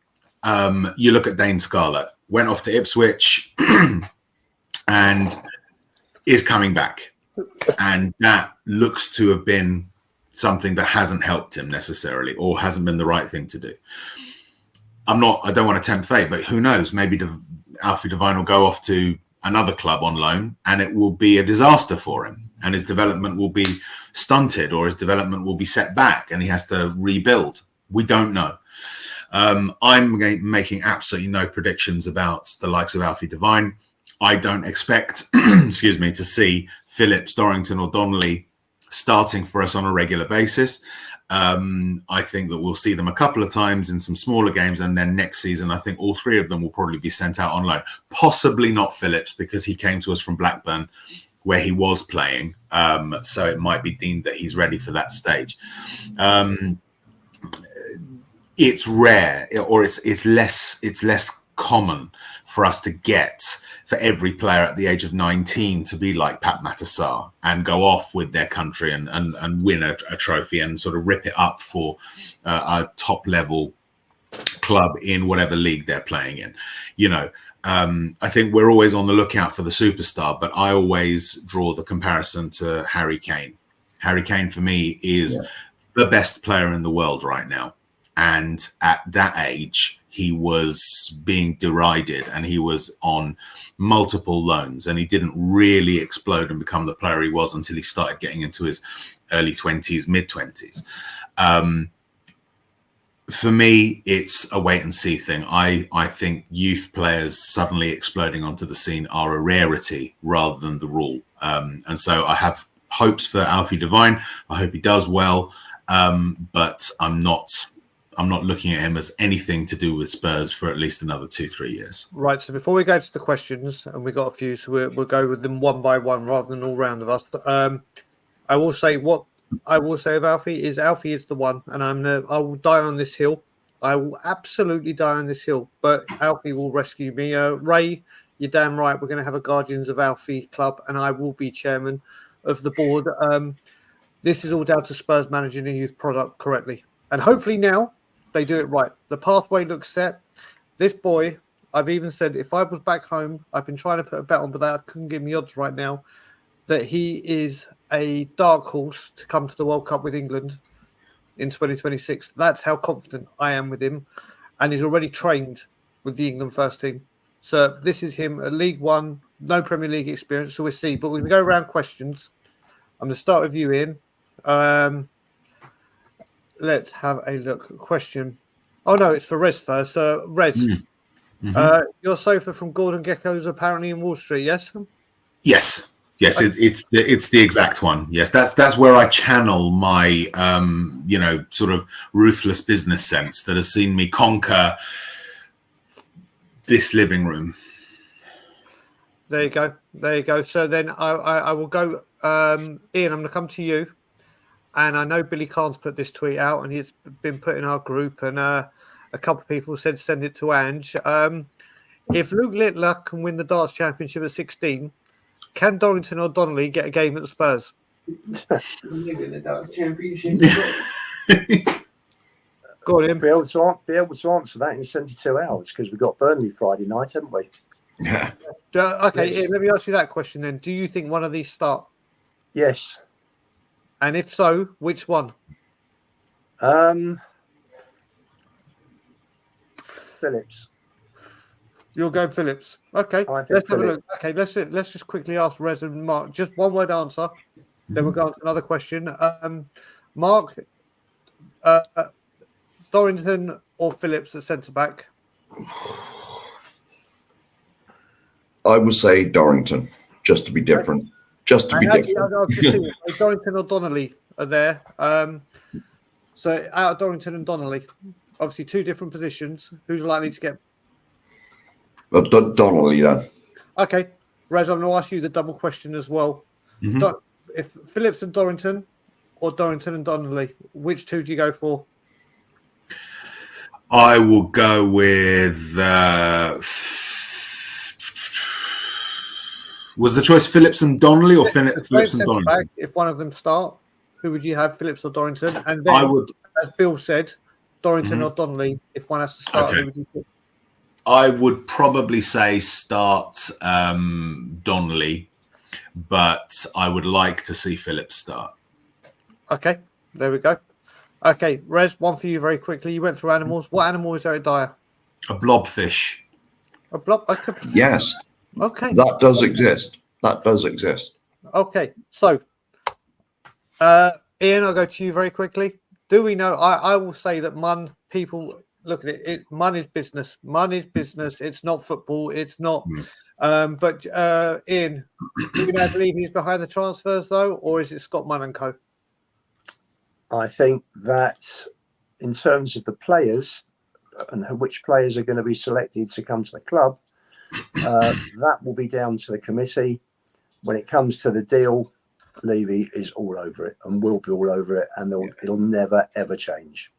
S4: You look at Dane Scarlett, went off to Ipswich and is coming back. And that looks to have been something that hasn't helped him necessarily, or hasn't been the right thing to do. I don't want to tempt fate, but who knows? Maybe Alfie Devine will go off to another club on loan and it will be a disaster for him, and his development will be stunted, or his development will be set back and he has to rebuild. We don't know. I'm making absolutely no predictions about the likes of Alfie Devine. I don't expect, excuse me, to see Phillips, Dorrington or Donnelly starting for us on a regular basis. I think that we'll see them a couple of times in some smaller games, and then next season I think all three of them will probably be sent out on loan. Possibly not Phillips, because he came to us from Blackburn where he was playing, so it might be deemed that he's ready for that stage. It's rare, or it's less common for us to get for every player at the age of 19 to be like Pape Matar Sarr and go off with their country and win a trophy and sort of rip it up for a top level club in whatever league they're playing in. I think we're always on the lookout for the superstar, but I always draw the comparison to Harry Kane. Harry Kane for me is the best player in the world right now. And at that age, he was being derided and he was on multiple loans, and he didn't really explode and become the player he was until he started getting into his early 20s, mid 20s. For me, it's a wait and see thing. I think youth players suddenly exploding onto the scene are a rarity rather than the rule. And so I have hopes for Alfie Devine. I hope he does well, but I'm not looking at him as anything to do with Spurs for at least another 2-3 years.
S1: Right. So before we go to the questions, and we got a few, so we'll go with them one by one rather than all round of us. I will say what I will say of Alfie is the one, and I will die on this hill. I will absolutely die on this hill, but Alfie will rescue me. Ray, you're damn right. We're going to have a Guardians of Alfie club, and I will be chairman of the board. This is all down to Spurs managing the youth product correctly, and hopefully now they do it right. The pathway looks set. This boy, I've even said, if I was back home, I've been trying to put a bet on, but that couldn't give me odds right now, that he is a dark horse to come to the World Cup with England in 2026. That's how confident I am with him. And he's already trained with the England first team. So this is him, a League One, no Premier League experience, so we'll see. But we're going to go around questions. I'm going to start with you, Ian. Let's have a look. Question. Oh, no, it's for Rez first. Rez, your sofa from Gordon Gecko's apparently in Wall Street, yes?
S4: Yes. Yes, it's the exact one. Yes, that's where I channel my sort of ruthless business sense that has seen me conquer this living room.
S1: There you go. So then I will go. Ian, I'm going to come to you, and I know Billy Khan's put this tweet out, and he's been put in our group, and a couple of people said send it to Ange. If Luke Littler can win the darts championship at 16. Can Dorrington or Donnelly get a game at the Spurs?
S5: Win the darts championship.
S1: Go on, Ian.
S3: Be able to answer that in 72 hours because we've got Burnley Friday night, haven't we?
S2: Yeah.
S1: Okay,
S3: Yes.
S1: Ian, let me ask you that question then. Do you think one of these start?
S3: Yes.
S1: And if so, which one?
S3: Phillips.
S1: You'll go Phillips. Okay,
S3: I think
S1: let's have a
S3: Phillips.
S1: look. Okay, let's just quickly ask Rez and Mark. Just one word answer. Then we'll go on to another question. Mark, Dorrington or Phillips at centre back?
S2: I would say Dorrington, just to be different. Just to be
S1: Actually,
S2: different.
S1: I've just seen it. Dorrington or Donnelly are there. So out of Dorrington and Donnelly, obviously two different positions. Who's likely to get?
S2: Well, Donnelly then.
S1: Okay, Rez, I'm going to ask you the double question as well. If Phillips and Dorrington or Dorrington and Donnelly, which two do you go for?
S4: I will go with. Was the choice Phillips and Donnelly or Phillips and Donnelly?
S1: Back, if one of them start, who would you have, Phillips or Dorrington? And then,
S4: I would,
S1: as Bill said, Dorrington or Donnelly. If one has to start, who would you pick?
S4: I would probably say start Donnelly, but I would like to see Phillips start.
S1: Okay, there we go. Okay, Rez, one for you very quickly. You went through animals. What animal is Eric Dyer?
S4: A blobfish.
S1: A blob? Okay.
S2: Yes.
S1: Okay.
S2: That does exist. That does exist.
S1: Okay, so Ian, I'll go to you very quickly. Do we know? I will say that Mun people look at it. Mun is business. Mun is business. It's not football. It's not. But Ian, do we now believe he's behind the transfers though, or is it Scott Munn and co?
S3: I think that in terms of the players and which players are going to be selected to come to the club, that will be down to the committee. When it comes to the deal, Levy is all over it and will be all over it, and it'll never, ever change.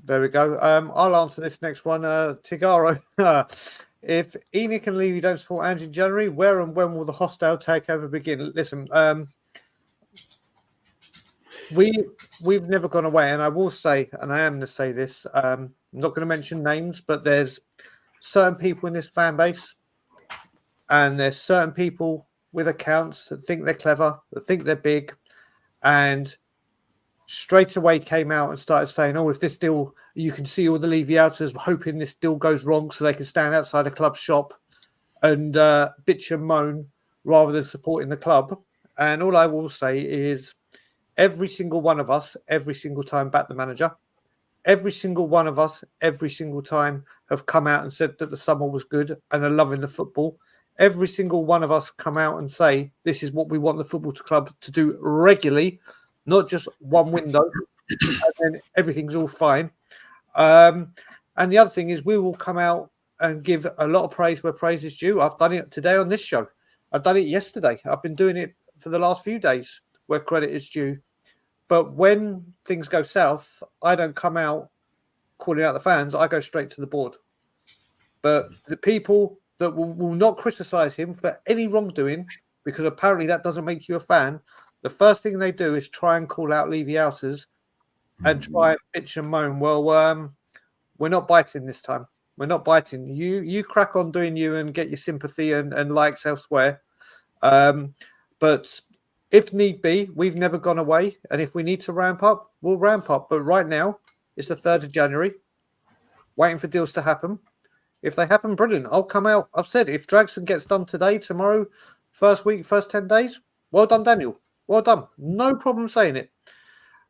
S1: There we go. I'll answer this next one. Tigaro, if Enoch and Levy don't support Ange in January, where and when will the hostile takeover begin? Listen, we've never gone away, and I will say, and I am going to say this, I'm not going to mention names, but there's certain people in this fan base, and there's certain people with accounts that think they're clever, that think they're big, and straight away came out and started saying, oh, if this deal, you can see all the Levy outers hoping this deal goes wrong so they can stand outside a club shop and bitch and moan rather than supporting the club. And all I will say is every single one of us, every single time back the manager, every single one of us, every single time have come out and said that the summer was good and are loving the football. Every single one of us come out and say this is what we want the football club to do regularly, not just one window, and then everything's all fine. And the other thing is we will come out and give a lot of praise where praise is due. I've done it today on this show. I've done it yesterday. I've been doing it for the last few days where credit is due. But when things go south, I don't come out calling out the fans. I go straight to the board. But the people that will not criticise him for any wrongdoing, because apparently that doesn't make you a fan, the first thing they do is try and call out Levy outers and try and bitch and moan. Well, we're not biting this time. We're not biting. You crack on doing you and get your sympathy and likes elsewhere. But if need be, we've never gone away. And if we need to ramp up, we'll ramp up. But right now, it's the 3rd of January, waiting for deals to happen. If they happen, brilliant. I'll come out. I've said if Dragusin gets done today, tomorrow, first week, first 10 days, well done, Daniel. Well done. No problem saying it.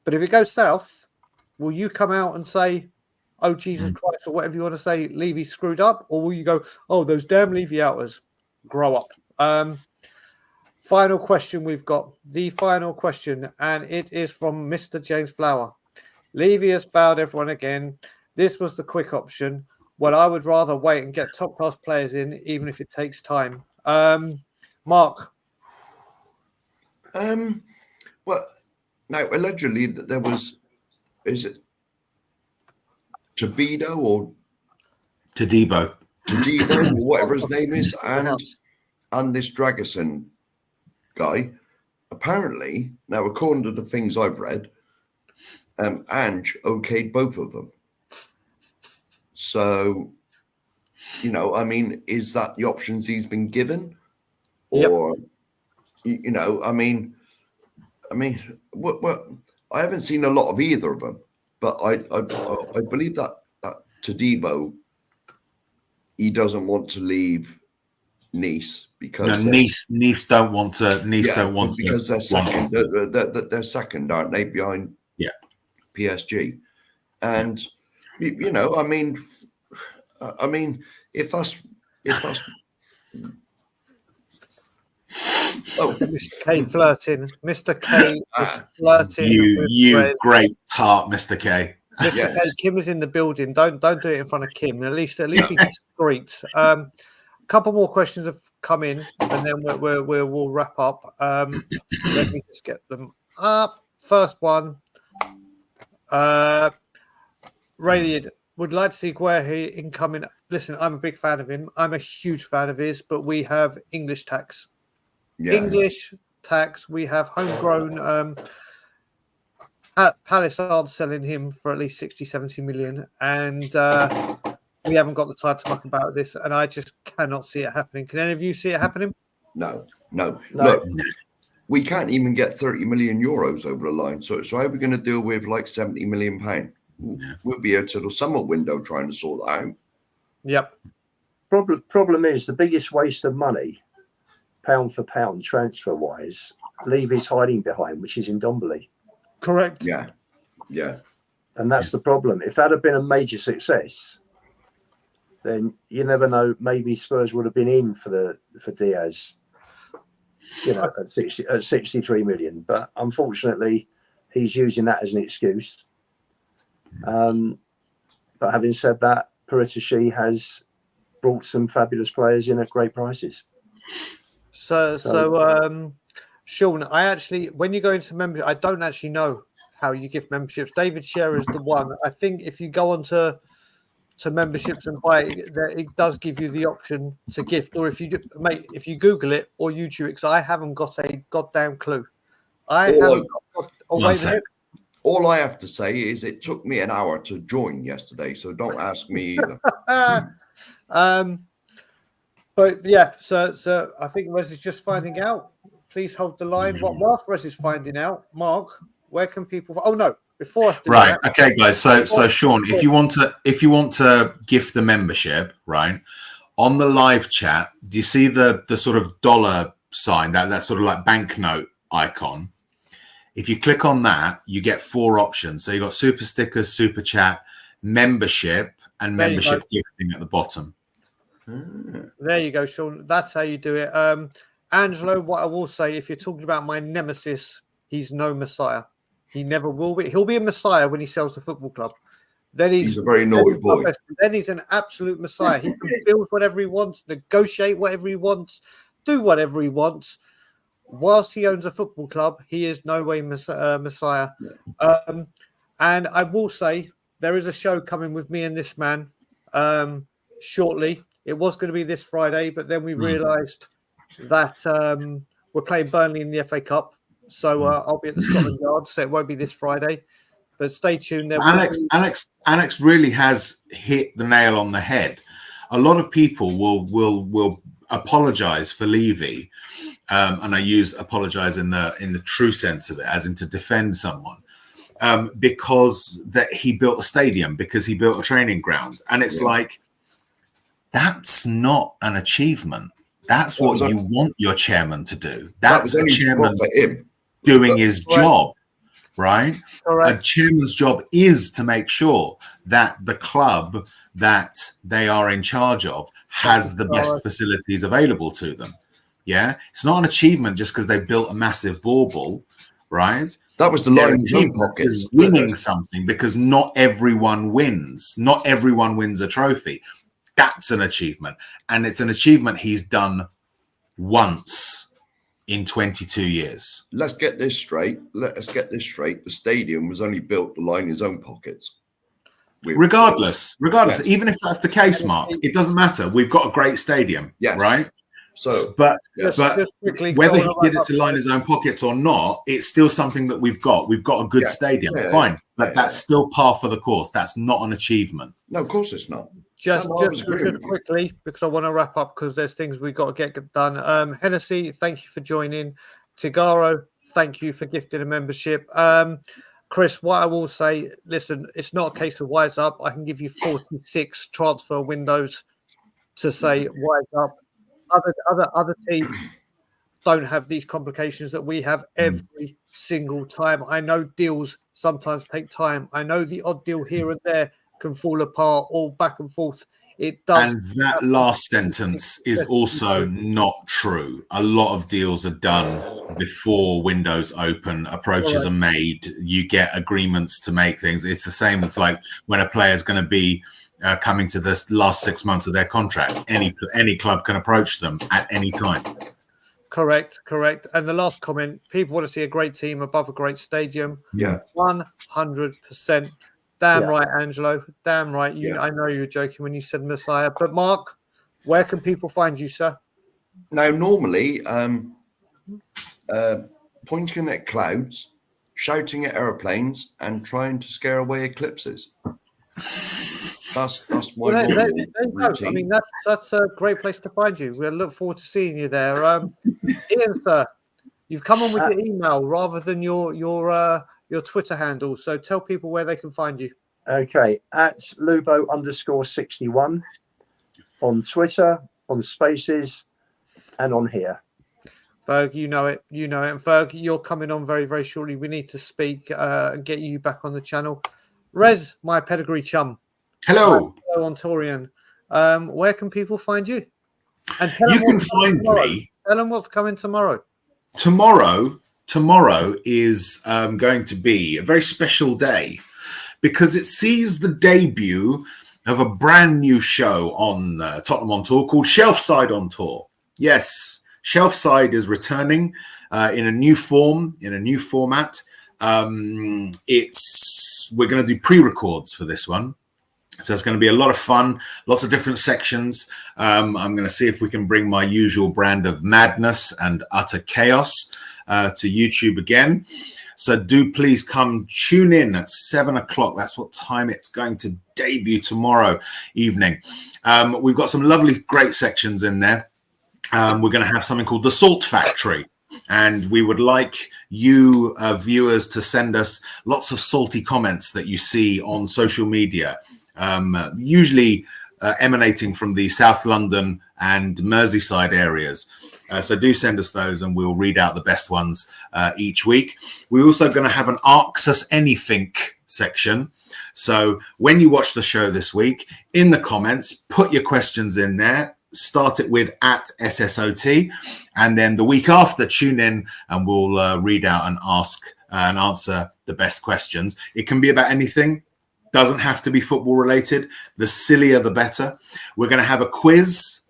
S1: But if it goes south, will you come out and say, oh, Jesus Christ, or whatever you want to say, Levy screwed up? Or will you go, oh, those damn Levy outers, grow up? Final question we've got. The final question, and it is from Mr. James Flower. Levy has failed everyone again. This was the quick option. Well, I would rather wait and get top-class players in, even if it takes time. Mark?
S2: Well, now, allegedly, there was, is it Todibo or
S4: Todibo,
S2: or whatever his name is, and this Dragusin guy, apparently, now, according to the things I've read, Ange okayed both of them. So, you know, I mean, is that the options he's been given? Or, you know, I mean, what? I haven't seen a lot of either of them, but I believe that Todibo, he doesn't want to leave Nice because
S4: Nice don't want to.
S2: Because they're second. They're second, aren't they, behind PSG? And you know, I mean, if that's
S1: Mr. K flirting. Mr. K is flirting.
S4: You great tart, Mr. K.
S1: Mr. K, Kim is in the building. Don't do it in front of Kim. At least be discreet. A couple more questions have come in, and then we'll wrap up. Let me just get them up. First one. Radiant would like to see Guerre incoming. Listen, I'm a big fan of him. I'm a huge fan of his, but we have English tax. English tax. We have homegrown. Palace aren't selling him for at least 60, 70 million. And we haven't got the time to muck about this. And I just cannot see it happening. Can any of you see it happening?
S2: No. Look, we can't even get 30 million euros over the line. So how are we going to deal with like 70 million pounds? We'll be here till the summer window trying to sort that out.
S1: Yep.
S3: Problem is the biggest waste of money, pound for pound, transfer wise, Levy's hiding behind, which is in Ndombele.
S1: Correct.
S2: Yeah.
S3: And that's the problem. If that had been a major success, then you never know. Maybe Spurs would have been in for Diaz, you know, at 63 million. But unfortunately, he's using that as an excuse. But having said that, Paratici has brought some fabulous players in at great prices.
S1: So Sean, I actually, when you go into membership, I don't actually know how you give memberships. David Shearer is the one. I think if you go on to memberships and buy it does give you the option to gift. Or if you Google it or YouTube it, because I haven't got a goddamn clue.
S2: All I have to say is it took me an hour to join yesterday, so don't ask me either.
S1: But yeah, so I think Rez is just finding out. Please hold the line. Whilst Rez is finding out, Mark, where can people? Oh no, before I do
S4: right.
S1: that,
S4: okay, guys. So Sean, if you want to gift the membership, right, on the live chat, do you see the sort of dollar sign, that sort of like banknote icon? If you click on that, you get 4 options. So you've got super stickers, super chat, membership, and membership gifting at the bottom.
S1: There you go, Sean. That's how you do it. Angelo, what I will say, if you're talking about my nemesis, he's no messiah. He never will be. He'll be a messiah when he sells the football club. Then he's a very naughty boy. Then he's an absolute messiah. He can build whatever he wants, negotiate whatever he wants, do whatever he wants. Whilst he owns a football club, he is no way messiah. And I will say there is a show coming with me and this man shortly. It was going to be this Friday, but then we realised that we're playing Burnley in the FA Cup. So I'll be at the Scotland Yard, so it won't be this Friday. But stay tuned.
S4: Alex really has hit the nail on the head. A lot of people will apologise for Levy, and I use apologise in the true sense of it, as in to defend someone, because that he built a stadium, because he built a training ground, and it's like That's not an achievement. That's what you want your chairman to do. That's
S2: that
S4: a
S2: was
S4: chairman
S2: for him.
S4: doing his
S1: Correct.
S4: job, right?
S1: Correct.
S4: A chairman's job is to make sure that the club that they are in charge of has the best facilities available to them. Yeah, it's not an achievement just because they built a massive bauble, right?
S2: That was the
S4: Their
S2: line in his own
S4: achievement
S2: pockets.
S4: is winning something, because not everyone wins. Not everyone wins a trophy. That's an achievement, and it's an achievement he's done once in 22 years.
S2: Let's get this straight. Let's get this straight. The stadium was only built to line his own pockets.
S4: Regardless,
S2: Yes.
S4: even if that's the case, Mark, it doesn't matter. We've got a great stadium,
S2: Yes.
S4: right?
S2: So,
S4: but
S2: yes.
S1: Just quickly,
S4: whether he did it to line his own pockets or not, it's still something that we've got. We've got a good stadium, fine, but that's still par for the course. That's not an achievement.
S2: No, of course it's not.
S1: Just quickly, because I want to wrap up, because there's things we've got to get done. Hennessy, thank you for joining. Tigaro, thank you for gifting a membership. Chris, what I will say, listen, it's not a case of wise up. I can give you 46 transfer windows to say wise up. Other teams don't have these complications that we have every single time. I know deals sometimes take time. I know the odd deal here and there can fall apart, all back and forth. It does.
S4: And that last sentence is also not true. A lot of deals are done before windows open, approaches are made, you get agreements to make things. It's the same. It's like when a player is going to be coming to the last 6 months of their contract. Any club can approach them at any time.
S1: Correct. And the last comment, people want to see a great team above a great stadium.
S2: Yeah.
S1: 100%. Damn right, Angelo. Damn right. I know you were joking when you said Messiah. But Mark, where can people find you, sir?
S2: Now, normally, pointing at clouds, shouting at airplanes, and trying to scare away eclipses. That's my routine.
S1: I mean, that's a great place to find you. We'll look forward to seeing you there. Ian, sir, you've come on with your email rather than your Twitter handle. So tell people where they can find you.
S3: Okay, at Lubo_61 on Twitter, on Spaces, and on here.
S1: Ferg, you know it. And Ferg, you're coming on very, very shortly. We need to speak and get you back on the channel. Rez, my pedigree chum.
S4: Hello.
S1: Hello, Ontorian. Where can people find you? And
S4: you can find me.
S1: Tell them what's coming tomorrow.
S4: Tomorrow is going to be a very special day because it sees the debut of a brand new show on Tottenham on Tour called Shelfside on Tour. Yes, Shelfside is returning in a new form, in a new format. We're going to do pre-records for this one. So it's going to be a lot of fun, lots of different sections. I'm going to see if we can bring my usual brand of madness and utter chaos to YouTube again. So do please come tune in at 7 o'clock. That's what time it's going to debut tomorrow evening. We've got some lovely, great sections in there. We're going to have something called The Salt Factory. And we would like you viewers to send us lots of salty comments that you see on social media. Usually emanating from the South London and Merseyside areas. So do send us those and we'll read out the best ones each week. We're also going to have an Ask Us Anything section. So when you watch the show this week, in the comments, put your questions in there. Start it with @SSOT. And then the week after, tune in and we'll read out and ask and answer the best questions. It can be about anything. Doesn't have to be football related. The sillier, the better. We're going to have a quiz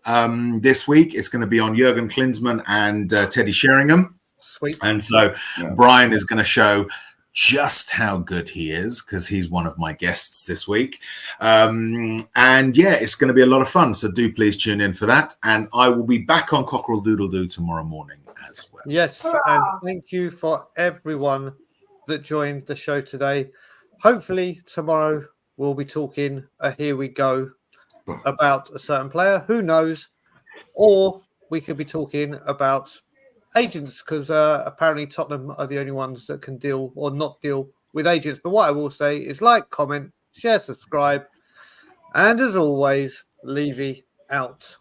S4: this week. It's going to be on Jurgen Klinsmann and Teddy Sheringham.
S1: Sweet.
S4: And so Brian is going to show just how good he is because he's one of my guests this week. And yeah, it's going to be a lot of fun. So do please tune in for that. And I will be back on Cockerel Doodle Doo tomorrow morning as well.
S1: Yes. And thank you for everyone that joined the show today. Hopefully tomorrow we'll be talking here we go about a certain player. Who knows? Or we could be talking about agents because apparently Tottenham are the only ones that can deal or not deal with agents. But what I will say is like, comment, share, subscribe. And as always, Levy out.